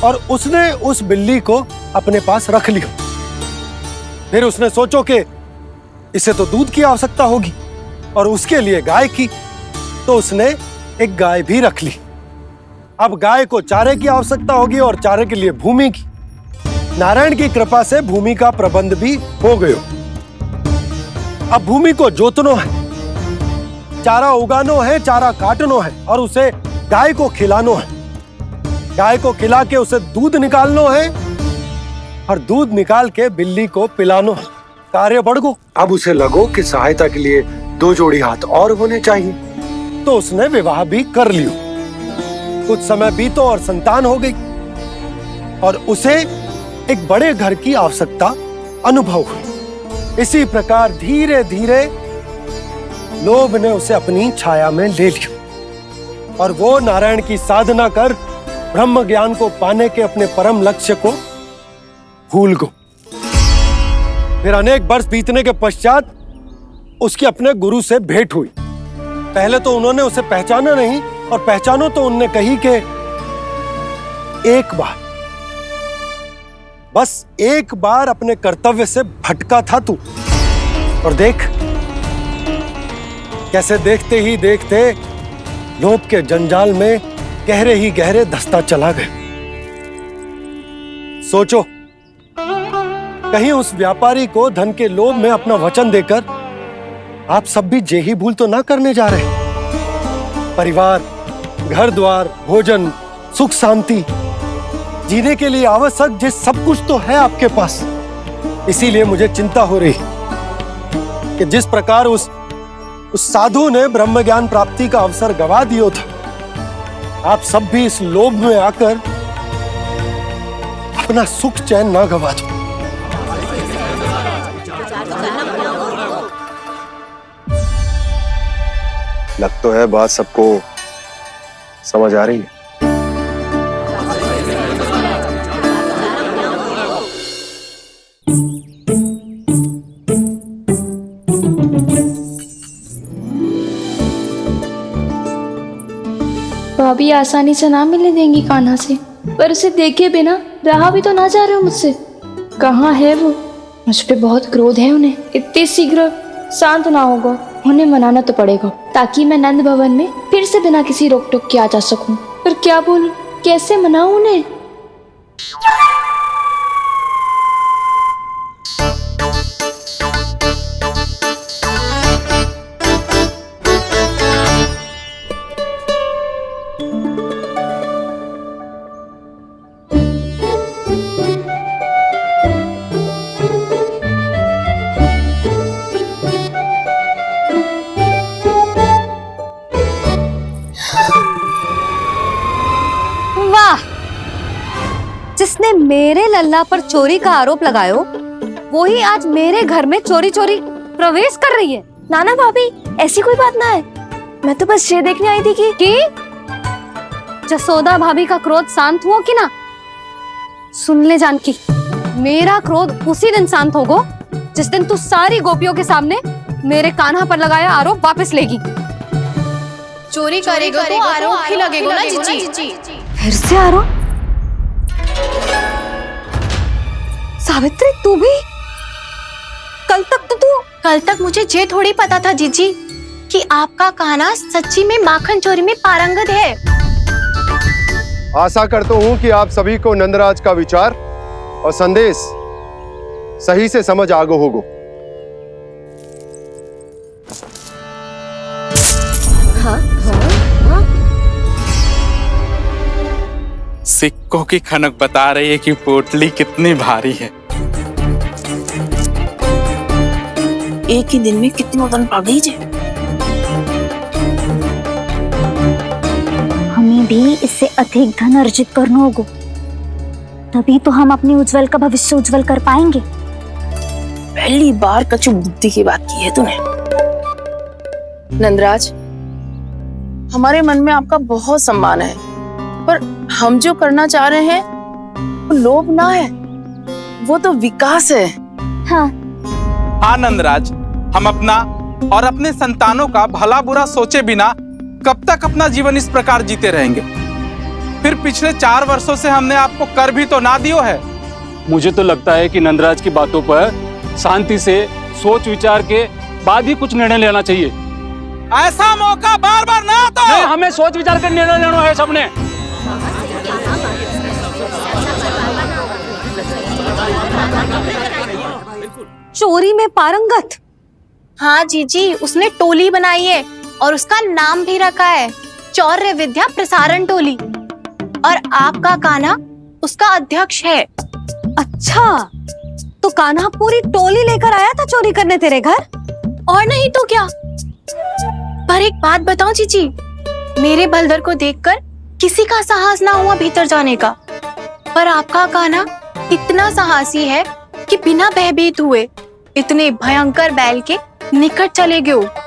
और उसने उस बिल्ली को अपने पास रख लिया। फिर उसने सोचो कि इसे तो दूध की आवश्यकता होगी और उसके लिए गाय की, तो उसने एक गाय भी रख ली। अब गाय को चारे की आवश्यकता होगी और चारे के लिए भूमि की। नारायण की कृपा से भूमि का प्रबंध भी हो गयो। अब भूमि को जोतनो है, चारा उगानो है, चारा काटनो है और उसे गाय को खिलानो है। गाय को खिला के उसे दूध निकालनो है और दूध निकाल के बिल्ली को पिलानो है। कार्य बढ़ गो। अब उसे लगो कि सहायता के लिए 2 जोड़ी हाथ और होने चाहिए, तो उसने विवाह भी कर लियो। कुछ समय बीतो और संतान हो गई और उसे एक बड़े घर की आवश्यकता अनुभव हुई। इसी प्रकार धीरे धीरे लोभ ने उसे अपनी छाया में ले लिया और वो नारायण की साधना कर ब्रह्म ज्ञान को पाने के अपने परम लक्ष्य को भूल गो। फिर अनेक वर्ष बीतने के पश्चात उसकी अपने गुरु से भेंट हुई। पहले तो उन्होंने उसे पहचाना नहीं, और पहचानो तो उनने कही कि एक बार, बस एक बार अपने कर्तव्य से भटका था तू, और देख कैसे देखते ही देखते लोभ के जंजाल में गहरे ही गहरे धंसता चला गया। सोचो, कहीं उस व्यापारी को धन के लोभ में अपना वचन देकर आप सब भी जे ही भूल तो ना करने जा रहे। परिवार, घर द्वार, भोजन, सुख शांति, जीने के लिए आवश्यक जिस सब कुछ तो है आपके पास। इसीलिए मुझे चिंता हो रही कि जिस प्रकार उस साधु ने ब्रह्म ज्ञान प्राप्ति का अवसर गवा दिया था, आप सब भी इस लोभ में आकर अपना सुख चैन ना गवा दो। लग तो है बात सबको समझ आ रही है। भाभी आसानी से ना मिलने देंगी कान्हा से, पर उसे देखे बिना रहा भी तो ना जा रहे मुझसे। कहाँ है वो? मुझ पे बहुत क्रोध है उन्हें। इतनी शीघ्र शांत ना होगा, उन्हें मनाना तो पड़ेगा, ताकि मैं नंद भवन में फिर से बिना किसी रोक टोक के आ जा सकूं। पर क्या बोलूं, कैसे मनाऊं उन्हें? जिसने मेरे लल्ला पर चोरी का आरोप लगायो, वो ही आज मेरे घर में चोरी चोरी प्रवेश कर रही है। नाना भाभी, ऐसी कोई बात ना है, मैं तो बस ये देखने आई थी कि जसोदा भाभी का क्रोध शांत हुआ कि ना? सुन ले जानकी, मेरा क्रोध उसी दिन शांत होगा जिस दिन तू सारी गोपियों के सामने मेरे कान्हा पर लगाया आरोप वापस लेगी। चोरी करेगा तो आरोप ही लगेगा ना जीजी। फिर से आरोप? सावित्री, तू भी? कल तक मुझे ये थोड़ी पता था जीजी कि आपका कान्हा सच्ची में माखन चोरी में पारंगत है। आशा करता हूं कि आप सभी को नंदराज का विचार और संदेश सही से समझ आ गो होगो। हाँ, हाँ, हाँ। सिक्कों की खनक बता रही है कि पोटली कितनी भारी है। एक ही दिन में कितनी धन पा गई जे। हमें भी इससे अधिक धन अर्जित करना होगा, तभी तो हम अपनी उज्जवल का भविष्य उज्जवल कर पाएंगे। पहली बार कछु बुद्धि की बात की है तूने। नंदराज, हमारे मन में आपका बहुत सम्मान है, पर हम जो करना चाह रहे हैं वो लोभ ना है, वो तो विकास है। हाँ नंदराज, हम अपना और अपने संतानों का भला बुरा सोचे बिना कब तक अपना जीवन इस प्रकार जीते रहेंगे? फिर पिछले 4 वर्षों से हमने आपको कर भी तो ना दियो है। मुझे तो लगता है कि नंदराज की बातों पर शांति से सोच विचार के बाद ही कुछ निर्णय लेना चाहिए। ऐसा मौका बार बार ना आता। नहीं, हमें सोच विचार कर निर्णय लेना है सबने। चोरी में पारंगत? हाँ जीजी, उसने टोली बनाई है और उसका नाम भी रखा है चौर्य विद्या प्रसारण टोली, और आपका कान्हा उसका अध्यक्ष है। अच्छा, तो कान्हा पूरी टोली लेकर आया था चोरी करने तेरे घर? और नहीं तो क्या। पर एक बात बताऊं जीजी, मेरे बलदर को देखकर किसी का साहस ना हुआ भीतर जाने का, पर आपका कान्हा इतना साहसी है कि बिना भयभीत हुए इतने भयंकर बैल के निकट चले गए।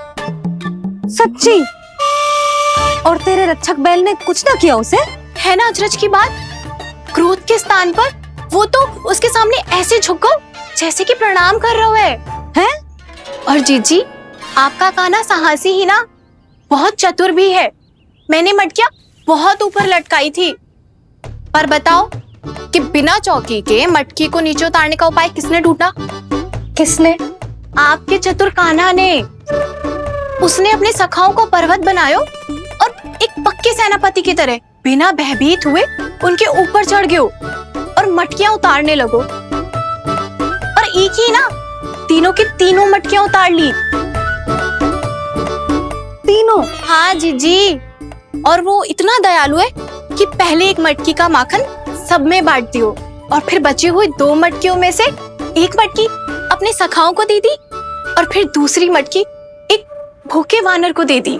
सच्ची? और तेरे रक्षक बैल ने कुछ ना किया उसे? है ना अचरज की बात। क्रोध के स्थान पर वो तो उसके सामने ऐसे झुको जैसे कि प्रणाम कर रहा है? और जीजी, आपका कान्हा साहसी ही ना, बहुत चतुर भी है। मैंने मटकियां बहुत ऊपर लटकाई थी, पर बताओ कि बिना चौकी के मटकी को नीचे उतारने का उपाय किसने ढूंढा? किसने? आपके चतुर कान्हा ने। उसने अपने सखाओं को पर्वत बनायो और एक पक्के सेनापति की तरह बिना भयभीत हुए उनके ऊपर चढ़ गयो और मटकियां उतारने लगो, और एक ही ना, तीनों की तीनों मटकियां उतार ली। तीनों? हाँ जीजी, और वो इतना दयालु है कि पहले एक मटकी का माखन सब में बांट दियो, और फिर बची हुई 2 मटकियों में से एक मटकी अपने सखाओं को दे दी, और फिर दूसरी मटकी एक भूखे वानर को दे दी।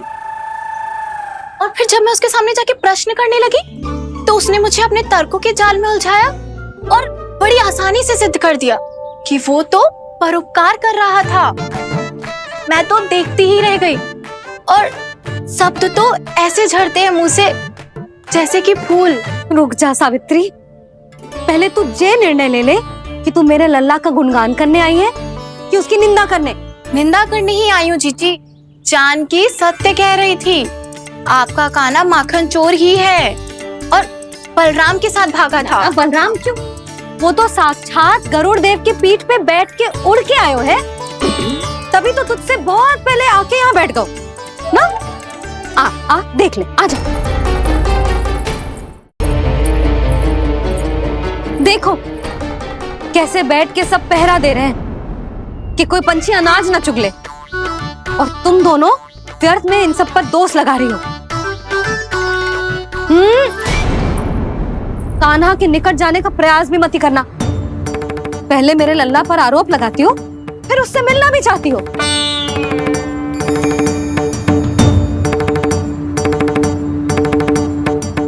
और फिर जब मैं उसके सामने जाके प्रश्न करने लगी तो उसने मुझे अपने तर्कों के जाल में उलझाया और बड़ी आसानी से सिद्ध कर दिया कि वो तो परोपकार कर रहा था। मैं तो देखती ही रह गई, और शब्द तो ऐसे झड़ते हैं मुंह से जैसे कि फूल। रुक जा सावित्री, पहले तू ये निर्णय ले ले कि तू मेरे लल्ला का गुणगान करने आई है कि उसकी निंदा करने? निंदा करने ही आई हूँ जीजी। जानकी सत्य कह रही थी, आपका कान्हा माखन चोर ही है और बलराम के साथ भागा था। बलराम क्यों? वो तो साक्षात गरुड़ देव की पीठ पे बैठ के उड़ के आयो है, तभी तो तुझसे बहुत पहले आके यहाँ बैठ गओ ना। आ देख ले, आ जा। देखो कैसे बैठ के सब पहरा दे रहे हैं कि कोई पंछी अनाज ना चुग ले, और तुम दोनों व्यर्थ में इन सब पर दोष लगा रही हो। कान्हा के निकट जाने का प्रयास भी मत ही करना। पहले मेरे लल्ला पर आरोप लगाती हो, फिर उससे मिलना भी चाहती हो।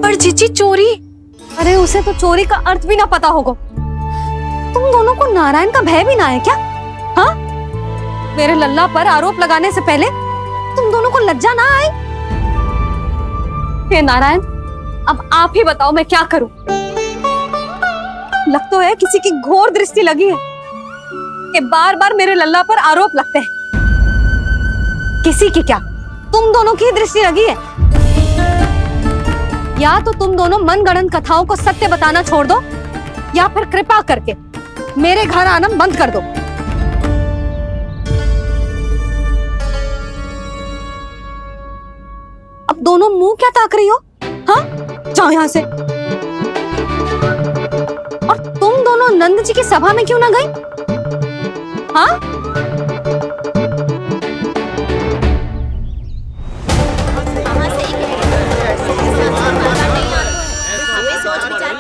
पर जीजी चोरी? अरे उसे तो चोरी का अर्थ भी ना पता होगा। तुम दोनों को नारायण का भय भी ना है क्या? हाँ, मेरे लल्ला पर आरोप लगाने से पहले तुम दोनों को लज्जा ना आई? हे नारायण, अब आप ही बताओ मैं क्या करूं। लग तो है किसी की घोर दृष्टि लगी है कि बार बार मेरे लल्ला पर आरोप लगते हैं। किसी की क्या, तुम दोनों की दृष्टि लगी है। या तो तुम दोनों मनगढ़ंत कथाओं को सत्य बताना छोड़ दो, या फिर कृपा करके मेरे घर आना बंद कर दो। अब दोनों मुंह क्या ताक रही हो? हाँ, जाओ यहां से। और तुम दोनों नंद जी की सभा में क्यों ना गई? हाँ, सोच विचार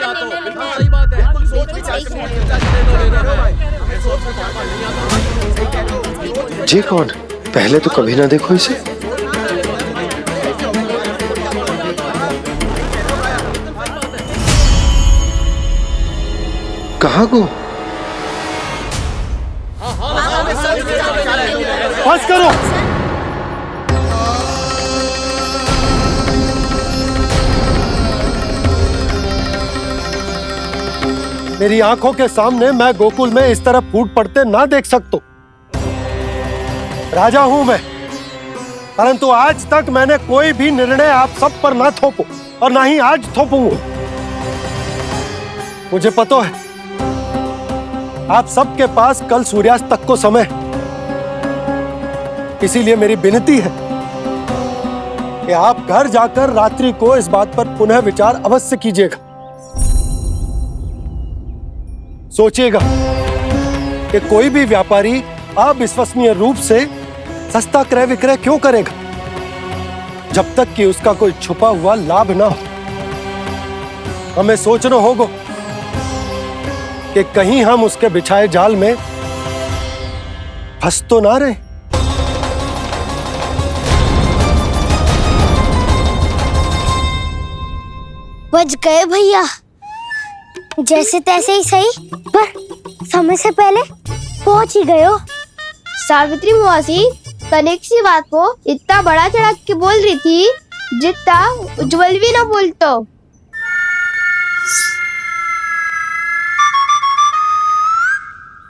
जी कौन? पहले तो कभी ना देखो इसे। कहाँ को? बस करो। मेरी आंखों के सामने मैं गोकुल में इस तरह फूट पड़ते ना देख सकता। राजा हूं मैं, परंतु आज तक मैंने कोई भी निर्णय आप सब पर ना थोपो और ना ही आज थोपूंगा। मुझे पता है आप सबके पास कल सूर्यास्त तक को समय, इसीलिए मेरी विनती है कि आप घर जाकर रात्रि को इस बात पर पुनः विचार अवश्य कीजिएगा। सोचिएगा कि कोई भी व्यापारी अविश्वसनीय रूप से सस्ता क्रय विक्रय क्यों करेगा जब तक कि उसका कोई छुपा हुआ लाभ ना हो। हमें सोचना होगा कि कहीं हम उसके बिछाए जाल में फंस तो ना रहे। बच गए भैया, जैसे तैसे ही सही, पर समय से पहले पहुंच ही गए हो। सावित्री मौसी कनेक सी बात को इतना बड़ा चढ़ा के बोल रही थी जितना उज्जवल भी ना बोलतो।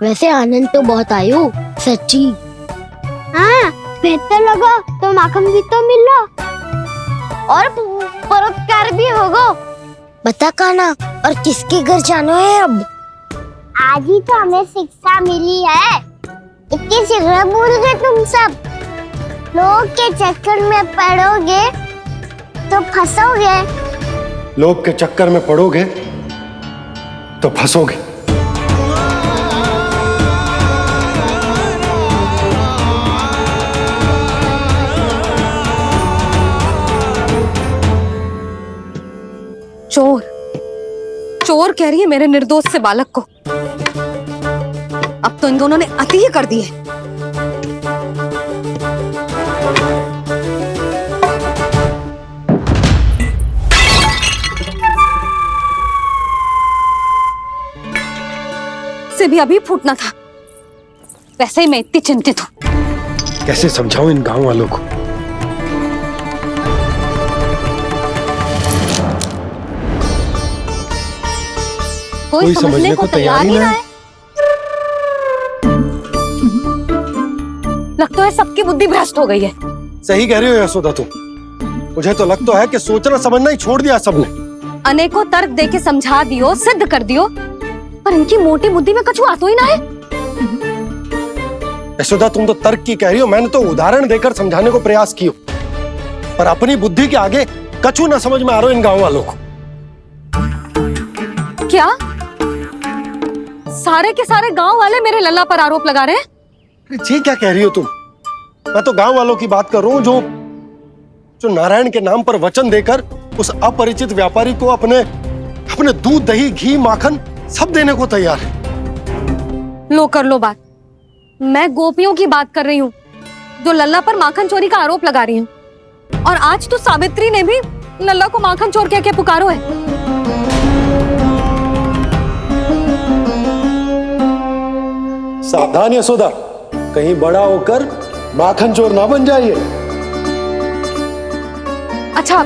वैसे आनंद तो बहुत आयो, सच्ची। हाँ, बेहतर लगा तो माखन भी तो मिला और परोपकार भी होगा। बता काना, और किसके घर जाना है अब? आज ही तो हमें शिक्षा मिली है, इतनी शीघ्र भूल गए तुम सब। लोग के चक्कर में पड़ोगे तो फंसोगे। लोग के चक्कर में पड़ोगे तो फंसोगे। चोर चोर कह रही है मेरे निर्दोष से बालक को। अब तो इन दोनों ने अति ही कर दी है। से भी अभी फूटना था। वैसे ही मैं इतनी चिंतित हूं। कैसे समझाऊं इन गांव वालों को? कोई समझने को तैयार ही ना है। लगता है सबकी बुद्धि भ्रष्ट हो गई है। सही कह रही हो यशोदा तुम। मुझे तो लगता है कि सोचना समझना ही छोड़ दिया सबने। अनेकों तर्क देके समझा दियो, सिद्ध कर दियो, पर इनकी मोटी बुद्धि में कछु आता ही ना है। यशोदा तुम तो तर्क की कह रही हो, मैंने तो उदाहरण देकर समझाने को प्रयास किया, पर अपनी बुद्धि के आगे कछु ना समझ में आ रहा इन गांव वालों को। क्या सारे के सारे गांव वाले मेरे लल्ला पर आरोप लगा रहे हैं? जी क्या कह रही हो तुम? मैं तो गांव वालों की बात कर रहा हूं जो नारायण के नाम पर वचन देकर उस अपरिचित व्यापारी को अपने दूध दही घी माखन सब देने को तैयार है। लो कर लो बात। मैं गोपियों की बात कर रही हूँ जो लल्ला पर माखन चोरी का आरोप लगा रही हूँ। और आज तो सावित्री ने भी लल्ला को माखन चोर कह के पुकारो है। सावधान यशोदा, कहीं बड़ा होकर माखन चोर ना बन जाइए। अच्छा,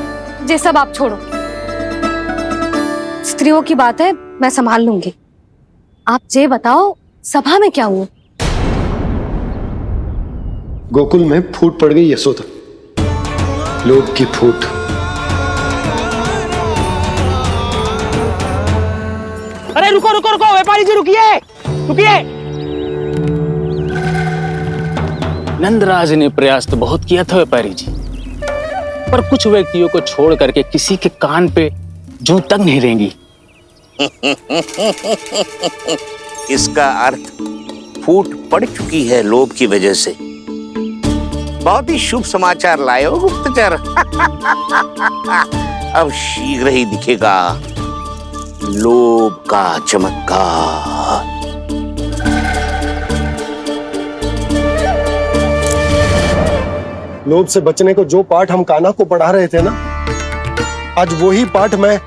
ये सब आप छोड़ो। स्त्रियों की बात है, मैं संभाल लूंगी। आप ये बताओ सभा में क्या हुआ? गोकुल में फूट पड़ गई यशोदा, लोभ की फूट। अरे रुको रुको रुको, व्यापारी जी रुकिए रुकिए। नंदराज ने प्रयास तो बहुत किया था व्यापारी जी, पर कुछ व्यक्तियों को छोड़ करके किसी के कान पे जूं तक नहीं रेंगी। इसका अर्थ फूट पड़ चुकी है लोभ की वजह से। बहुत ही शुभ समाचार लाए हो गुप्तचर। अब शीघ्र ही दिखेगा लोभ का चमत्कार। लोभ से बचने को जो पाठ हम कान्हा को पढ़ा रहे थे ना, आज वही पाठ मैं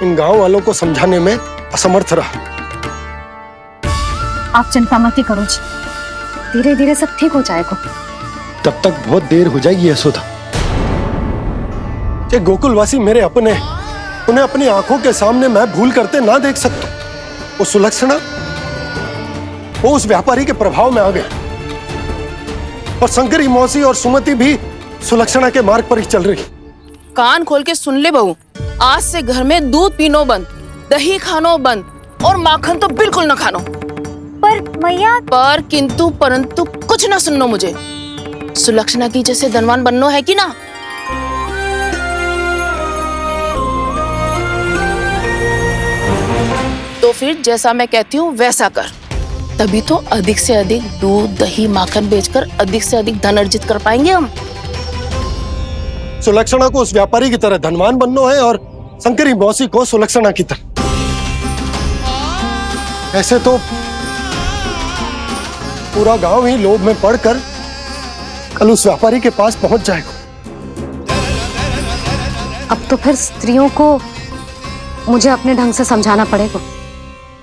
इन गांव वालों को समझाने में असमर्थ रहा। आप चिंता मत करो जी, धीरे धीरे सब ठीक हो जाएगा। तब तक बहुत देर हो जाएगी यशोदा। ये गोकुलवासी मेरे अपने, उन्हें अपनी आंखों के सामने मैं भूल करते ना देख सकता। वो सुलक्षणा, वो उस व्यापारी के प्रभाव में आ गए, और शंकरी मौसी और सुमति भी सुलक्षणा के मार्ग पर ही चल रही। कान खोल के सुन ले बहू, आज से घर में दूध पीनो बंद, दही खानो बंद, और माखन तो बिल्कुल न खानो। पर मैया, पर किंतु परंतु कुछ ना सुननो मुझे। सुलक्षणा की जैसे धनवान बननो है कि ना? तो फिर जैसा मैं कहती हूँ वैसा कर, तभी तो अधिक से अधिक दूध दही माखन बेचकर अधिक से अधिक धन अर्जित कर पाएंगे हम। सुलक्षणा को उस व्यापारी की तरह धनवान बनना है और शंकरी मौसी को सुलक्षणा की तरह। ऐसे तो पूरा गांव ही लोभ में पड़कर कल उस व्यापारी के पास पहुंच जाएगा। अब तो फिर स्त्रियों को मुझे अपने ढंग से समझाना पड़ेगा।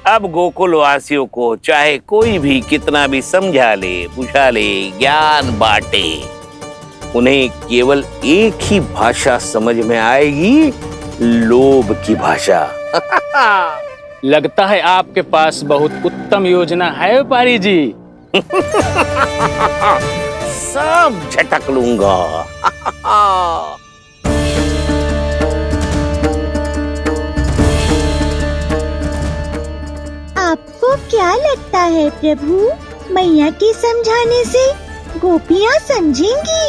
अब गोकुल वासियों को चाहे कोई भी कितना भी समझा ले, बुझा ले, ज्ञान बांटे, उन्हें केवल एक ही भाषा समझ में आएगी, लोभ की भाषा। लगता है आपके पास बहुत उत्तम योजना है व्यापारी जी। सब झटक लूंगा। आपको क्या लगता है प्रभु, मैया के समझाने से गोपियाँ समझेंगी?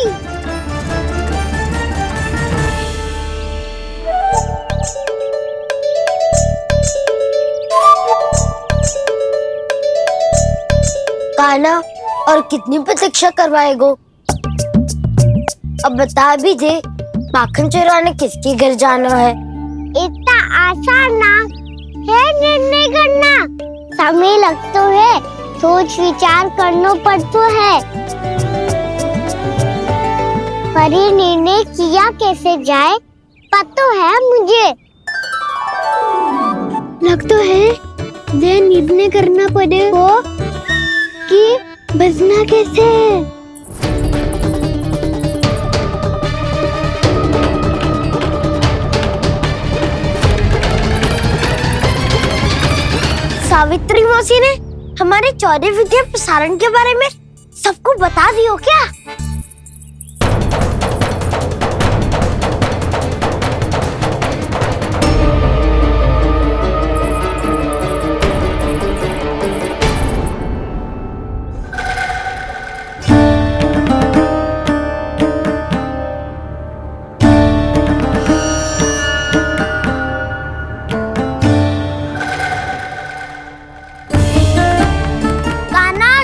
कान्हा, और कितनी प्रतीक्षा करवाएगो? अब बता भी दे, माखन चुराने किसके घर जाना है? इतना आसान ना है निर्णय करना, समय लगता है, सोच विचार करना पड़ता है। पर ये निर्णय किया कैसे जाए पता है मुझे। लगता है ये निर्णय करना पड़ेगा कि बचना कैसे। सावित्री मौसी ने हमारे चौरे विद्या प्रसारण के बारे में सबको बता दियो क्या?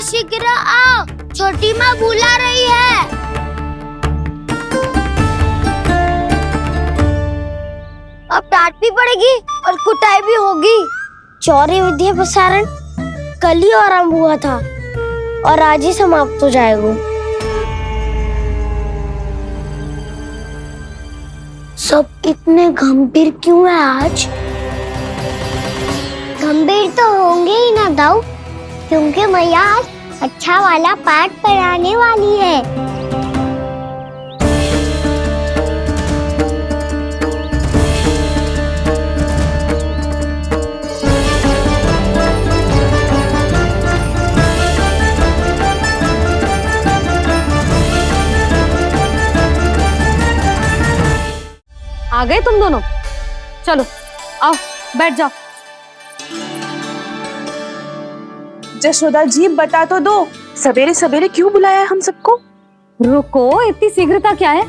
शीघ्र आओ, छोटी माँ बुला रही है। अब डांट भी पड़ेगी और कुटाई भी होगी। चौरे विद्या प्रसारण कल ही आरंभ हुआ था और आज ही समाप्त हो जाएगा। सब इतने गंभीर क्यों है आज? गंभीर तो होंगे ही ना दाऊ, क्योंकि मैया आज अच्छा वाला पाठ पढ़ाने वाली है। आ गए तुम दोनों? चलो आओ बैठ जाओ। जशोदा जी बता तो दो, सवेरे सवेरे क्यों बुलाया हम सबको? रुको, इतनी शीघ्रता क्या है?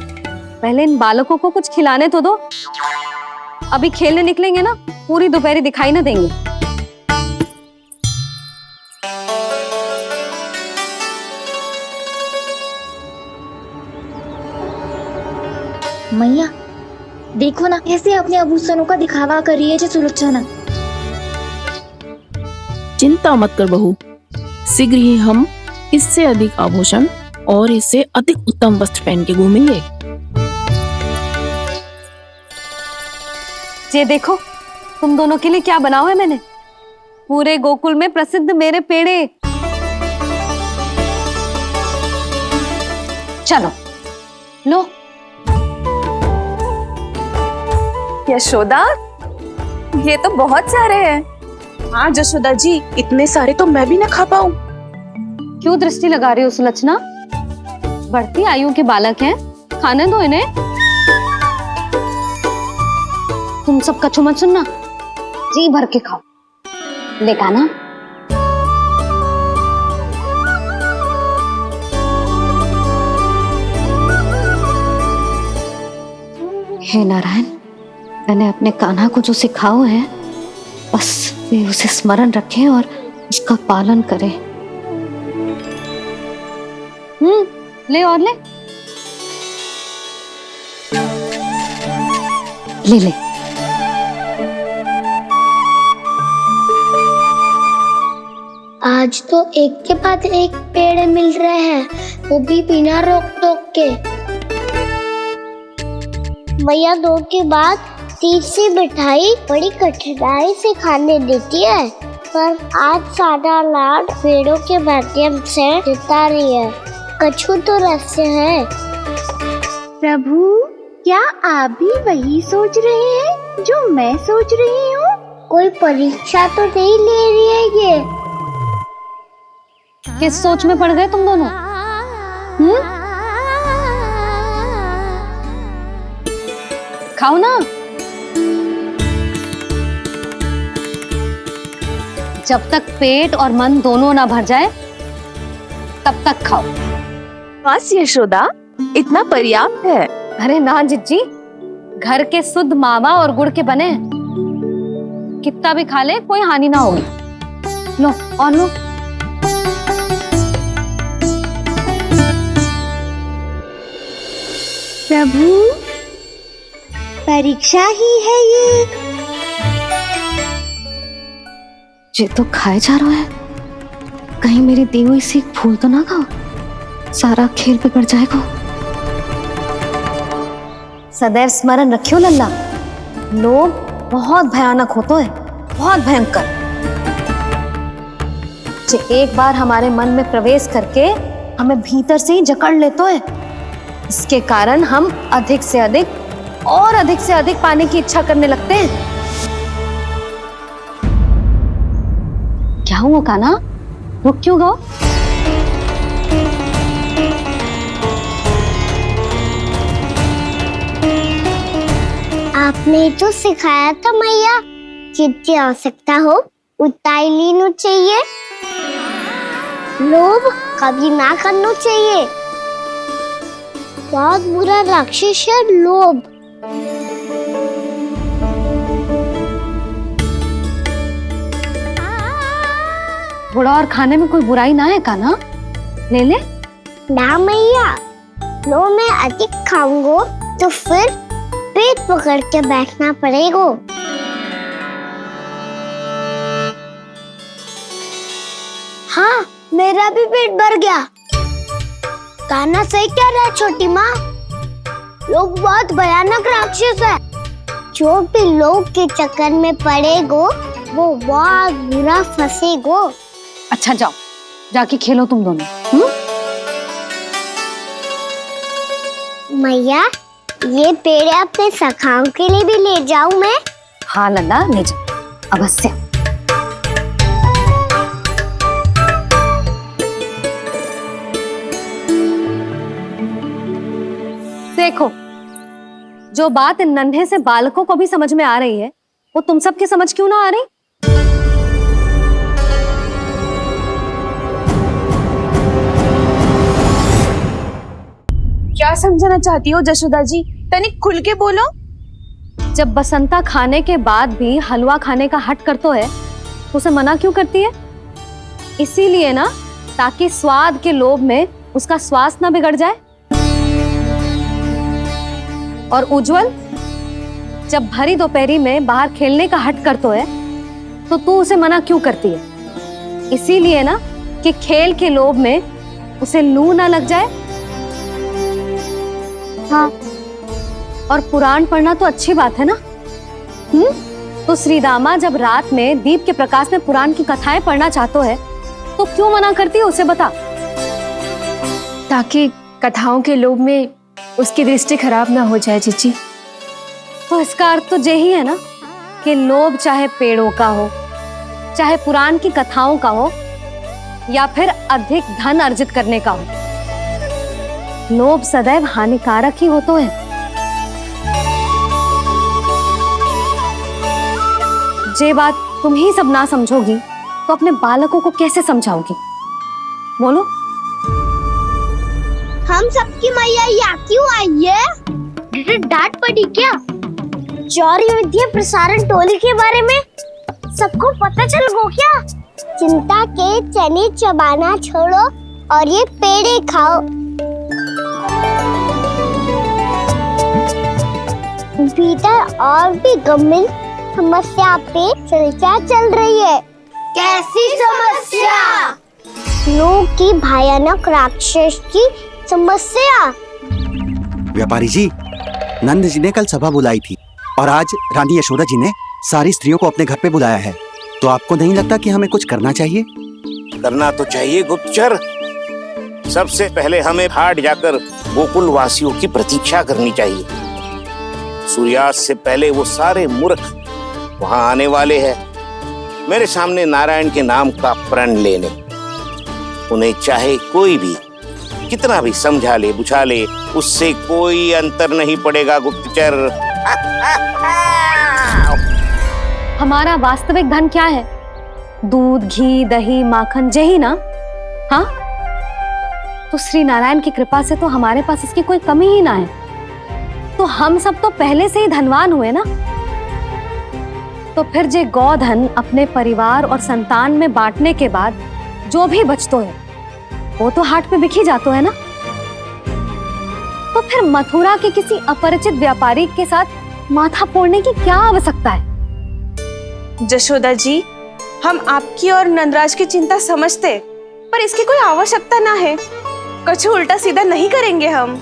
पहले इन बालकों को कुछ खिलाने तो दो। अभी खेलने निकलेंगे ना, पूरी दोपहरी दिखाई ना देंगे। मैया देखो ना, कैसे अपने आभूषणों का दिखावा कर रही है सुलक्षणा। चिंता मत कर बहू, शीघ्र ही हम इससे अधिक आभूषण और इससे अधिक उत्तम वस्त्र पहन के घूमेंगे। ये देखो तुम दोनों के लिए क्या बनाओ है मैंने। पूरे गोकुल में प्रसिद्ध मेरे पेड़े। चलो लो। यशोदा, ये तो बहुत सारे हैं। हाँ जशोदा जी, इतने सारे तो मैं भी ना खा पाऊं। क्यों दृष्टि लगा रही हो सुलक्षणा? बढ़ती आयु के बालक हैं, खाने दो इन्हें। तुम सब कछु मत सुनना, जी भर के खाओ। लेगा ना? हे नारायण, मैंने अपने कान्हा को जो सिखाओ है बस वे उसे स्मरण रखें और उसका पालन करें। ले और ले ले ले। आज तो एक के बाद एक पेड़ मिल रहे हैं, वो भी बिना रोक टोक के। मैया 2 के बाद तीसरी मिठाई बड़ी कठिनाई से खाने देती है, पर आज सादा लाड पेड़ों के माध्यम से जिता रही है। कछु तो रहस्य है। प्रभु, क्या आप भी वही सोच रहे हैं जो मैं सोच रही हूँ? कोई परीक्षा तो नहीं ले रही है ये? किस सोच में पड़ गए तुम दोनों? खाओ ना। जब तक पेट और मन दोनों ना भर जाए तब तक खाओ। बस यशोदा, इतना पर्याप्त है। अरे ना जिज्जी, घर के शुद्ध मावा और गुड़ के बने, कितना भी खा ले कोई हानि ना होगी। लो और लो। प्रभु, परीक्षा ही है ये तो खाए जा रहा है। कहीं मेरी दी हुई सीख भूल तो ना खाओ, सारा खेल बिगड़ जाएगा। सदैव स्मरण रखियो लल्ला, लोभ बहुत भयानक होता है, बहुत भयंकर। जो एक बार हमारे मन में प्रवेश करके हमें भीतर से ही जकड़ लेता है, इसके कारण हम अधिक से अधिक और अधिक से अधिक पाने की इच्छा करने लगते हैं। क्या हुआ कान्हा, रुक क्यों गए? आपने तो सिखाया था मैया, जितनी आवश्यकता हो उतना ही लेना चाहिए, लोभ कभी ना करना चाहिए। बहुत बुरा राक्षस है लोभ। थोड़ा और खाने में कोई बुराई ना है कान्हा, ले ले। ना मैया, लो मैं अधिक खाऊंगा तो फिर पेट पकड़ के बैठना पड़ेगा। हाँ, मेरा भी पेट भर गया। कान्हा सही कह रहा है छोटी माँ, लोग बहुत भयानक राक्षस है। जो भी लोग के चक्कर में पड़ेगो वो बहुत बुरा फंसेगो। अच्छा जाओ, जाके खेलो तुम दोनों। मैया, ये पेड़ अपने सखाओं के लिए भी ले जाऊं मैं? हाँ लल्ला, ले जाओ अवश्य। देखो, जो बात इन नन्हे से बालकों को भी समझ में आ रही है, वो तुम सबकी समझ क्यों ना आ रही? क्या समझाना चाहती हो जशोदा जी? तनिक खुल के बोलो। जब बसंता खाने के बाद भी हलवा खाने का हट करता है तो उसे मना क्यों करती है? इसीलिए ना, ताकि स्वाद के लोभ में उसका स्वास्थ्य ना बिगड़ जाए। और उज्जवल, जब भरी दोपहरी में बाहर खेलने का हट करता है तो तू उसे मना क्यों करती है? इसीलिए ना कि खेल के लोभ में उसे लू ना लग जाए। हाँ, और पुराण पढ़ना तो अच्छी बात है ना। तो श्रीदामा जब रात में दीप के प्रकाश में पुराण की कथाएं पढ़ना चाहते है तो क्यों मना करती है, उसे बता। ताकि कथाओं के लोभ में उसकी दृष्टि खराब ना हो जाए जीजी। तो इसका अर्थ तो यही है ना कि लोभ चाहे पेड़ों का हो, चाहे पुराण की कथाओं का हो, या फिर अधिक धन अर्जित करने का हो, लोभ सदैव हानिकारक ही होता है। जे बात तुम ही सब ना समझोगी तो अपने बालकों को कैसे समझाओगी? बोलो। हम सबकी मैया यहाँ क्यों आई है? डांट पड़ी क्या? चौरी विद्या प्रसारण टोली के बारे में सबको पता चल गो क्या? चिंता के चने चबाना छोड़ो और ये पेड़े खाओ। भीतर और भी गंभीर समस्या पे चर्चा चल रही है। कैसी समस्या? लोग की भयानक राक्षस की समस्या। व्यापारी जी, नंद जी ने कल सभा बुलाई थी और आज रानी यशोदा जी ने सारी स्त्रियों को अपने घर पे बुलाया है। तो आपको नहीं लगता कि हमें कुछ करना चाहिए? करना तो चाहिए गुप्तचर। सबसे पहले हमें हाट जाकर गोकुल वासियों की प्रतीक्षा करनी चाहिए। सूर्यास्त से पहले वो सारे मूर्ख वहां आने वाले हैं, मेरे सामने नारायण के नाम का प्रण लेने। उन्हें चाहे कोई भी कितना भी समझा ले बुझा ले, उससे कोई अंतर नहीं पड़ेगा गुप्तचर। हमारा वास्तविक धन क्या है? दूध, घी, दही, माखन, यही ना? हाँ, तो श्री नारायण की कृपा से तो हमारे पास इसकी कोई कमी ही ना है। तो हम सब तो पहले से ही धनवान हुए ना। तो फिर जे गोधन अपने परिवार और संतान में बांटने के बाद जो भी बचतो है वो तो हाट पे बिखी जातो है ना। तो फिर मथुरा के किसी अपरिचित व्यापारी के साथ माथा फोड़ने की क्या आवश्यकता है? जशोदा जी, हम आपकी और नंदराज की चिंता समझते, पर इसकी कोई आवश्यकता ना है। कुछ उल्टा सीधा नहीं करेंगे हम।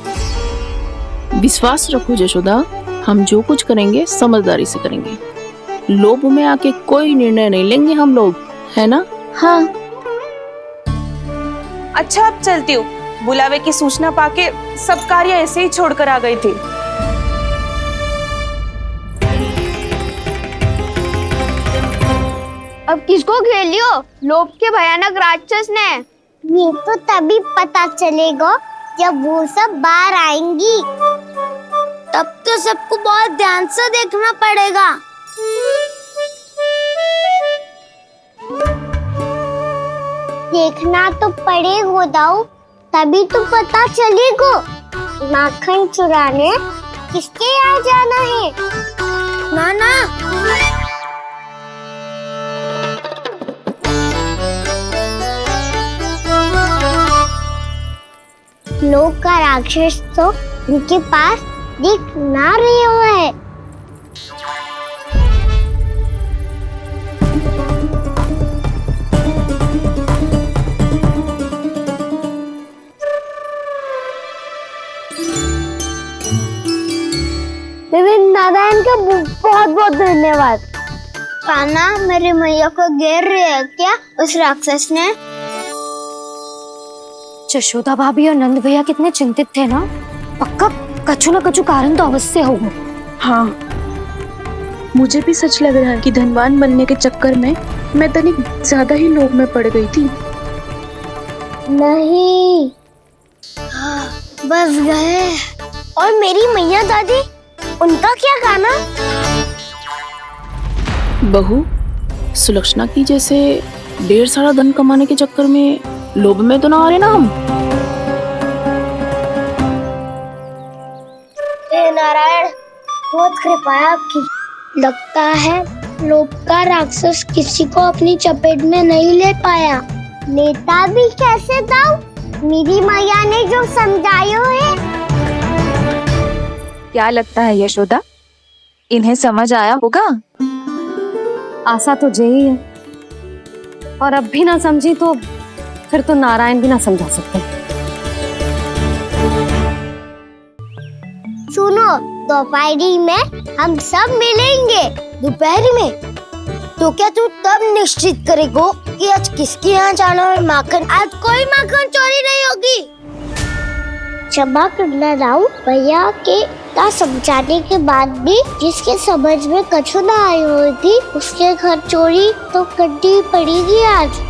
विश्वास रखो जशोदा, हम जो कुछ करेंगे समझदारी से करेंगे। लोभ में आके कोई निर्णय नहीं लेंगे हम लोग, है ना? हाँ। अच्छा, अब चलती हूँ। बुलावे की सूचना पाके सब कार्य ऐसे ही छोड़कर आ गई थी। अब किसको घेर लियो? लोभ के भयानक राक्षस ने। ये तो तभी पता चलेगा जब वो सब बाहर आएंगी। तब तो सबको बहुत ध्यान से देखना पड़ेगा। देखना तो पड़ेगा दाऊ, तभी तो पता चलेगा माखन चुराने किसके यहाँ जाना है। नाना, लोग का राक्षस तो उनके पास दिख ना रहे है। नारायण का बहुत बहुत धन्यवाद। कान्हा, मेरी मैया को घेर रहे है क्या उस राक्षस ने? यशोदा भाभी और नंद भैया कितने चिंतित थे ना। पक्का कछु ना कछु कारण तो अवश्य होगा। हाँ, मुझे भी सच लग रहा है कि धनवान बनने के चक्कर में मैं तनिक ज्यादा ही लोभ में पड़ गई थी। नहीं, बस गए। और मेरी मैया दादी, उनका क्या गाना? बहू, सुलक्षणा की जैसे ढेर सारा धन कमाने के चक्कर में लोभ में तो ना आ रहे ना हम। हे नारायण, बहुत कृपा है आपकी। लगता है लोभ का राक्षस किसी को अपनी चपेट में नहीं ले पाया। लेता भी कैसे दाऊ? मेरी मैया ने जो समझायो है। क्या लगता है यशोदा, इन्हें समझ आया होगा? आशा तो यही है, और अब भी ना समझी तो फिर तो नारायण भी ना समझा सकते। दोपहरी में हम सब मिलेंगे। दोपहर में? तो क्या तू तब निश्चित करेगा कि आज किसके यहाँ जाना है माखन? आज कोई माखन चोरी नहीं होगी। क्षमा करना राव, भैया के का समझाने के बाद भी जिसके समझ में कछु ना आई होती उसके घर चोरी तो करनी पड़ेगी आज।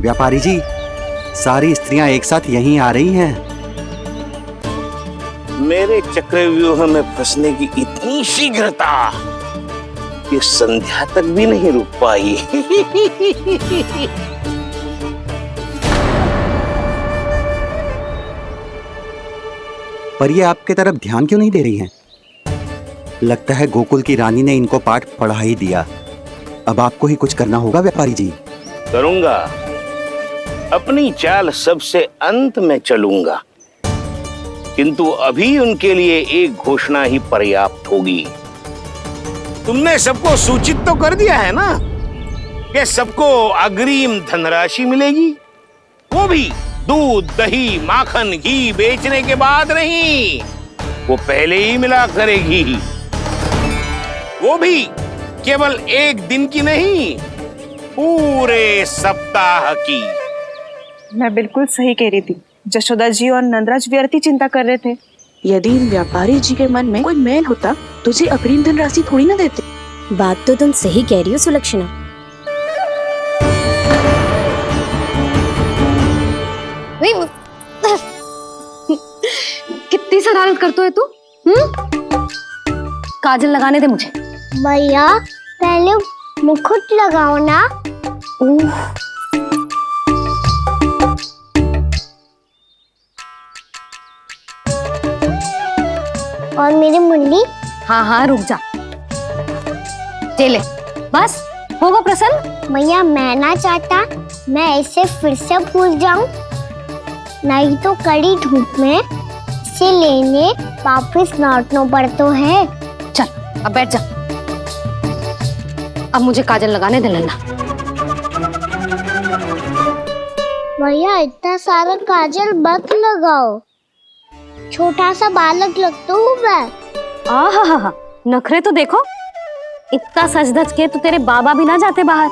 व्यापारी जी, सारी स्त्रियां एक साथ यहीं आ रही हैं। मेरे चक्रव्यूह में फंसने की इतनी शीघ्रता कि संध्या तक भी नहीं रुक पाई। पर ये आपके तरफ ध्यान क्यों नहीं दे रही हैं? लगता है गोकुल की रानी ने इनको पाठ पढ़ा ही दिया। अब आपको ही कुछ करना होगा व्यापारी जी। करूंगा, अपनी चाल सबसे अंत में चलूंगा, किंतु अभी उनके लिए एक घोषणा ही पर्याप्त होगी। तुमने सबको सूचित तो कर दिया है ना कि सबको अग्रिम धनराशि मिलेगी, वो भी दूध, दही, माखन, घी बेचने के बाद नहीं, वो पहले ही मिला करेगी। वो भी केवल एक दिन की नहीं, पूरे सप्ताह की। मैं बिल्कुल सही कह रही थी। जशोदा जी और नंदराज व्यर्थ ही चिंता कर रहे थे। यदि इन व्यापारी जी के मन में कोई मैल होता तुझे अग्रिम धनराशि थोड़ी ना देते। बात तो तुम सही कह रही हो सुलक्षणा। कितनी शरारत करते है तू? काजल लगाने दे मुझे। भैया पहले मुकुट लगाओ ना। और मेरी मुन्नी? हाँ हाँ रुक जा। ले बस होगा प्रसन्न। भैया मैं ना चाहता मैं ऐसे फिर से भूल जाऊं, नहीं तो कड़ी धूप में इसे लेने वापस लौटना पड़ता है। चल अब बैठ जा। अब मुझे काजल लगाने दे लेना। भैया इतना सारा काजल मत लगाओ, छोटा सा बालक लगता हूँ मैं। आहा, नखरे तो देखो। इतना सज धज के तो तेरे बाबा भी ना जाते बाहर,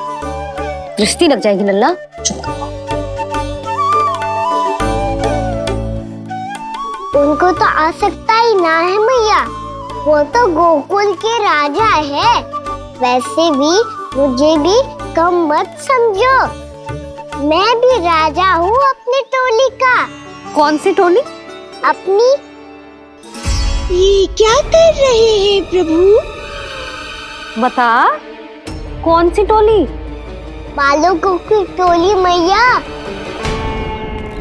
दृष्टि लग जाएगी लल्ला। उनको तो आ सकता ही ना है भैया, वो तो गोकुल के राजा है। वैसे भी मुझे भी कम मत समझो, मैं भी राजा हूँ अपनी टोली का। कौन सी टोली? अपनी। ये क्या कर रहे हैं प्रभु? बता, कौन सी टोली? बालकों की टोली मैया,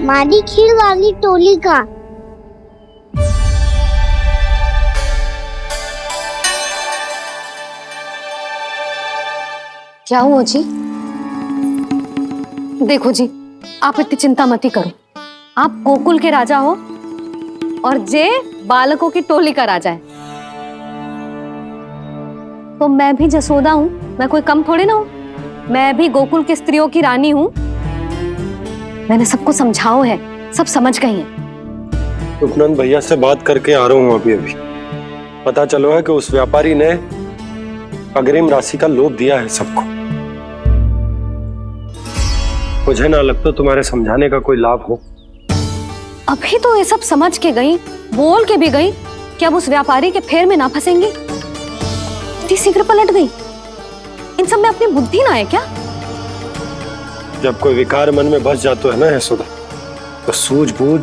मारी खीर वाली टोली का। क्या हुआ जी? देखो जी, आप इतनी चिंता मत ही करो। आप गोकुल के राजा हो और जे बालकों की टोली का राजा है, तो मैं भी जसोदा हूँ, मैं कोई कम थोड़े ना हूँ। मैं भी गोकुल की स्त्रियों की रानी हूँ। मैंने सबको समझाओ है, सब समझ गई हैं। उपनंद भैया से बात करके आ रहा हूँ अभी। पता चलो है कि उस व्यापारी ने अग्रिम राशि का लोभ दिया है सबको। मुझे ना लगता तुम्हारे समझाने का कोई लाभ हो। अभी तो ये सब समझ के गई, बोल के भी गई कि अब उस व्यापारी के फेर में ना फंसेंगी। इतनी शीघ्र पलट गई। इन सब में अपनी बुद्धि ना है क्या? जब कोई विकार मन में बस जाता है ना यशोदा, तो सूझबूझ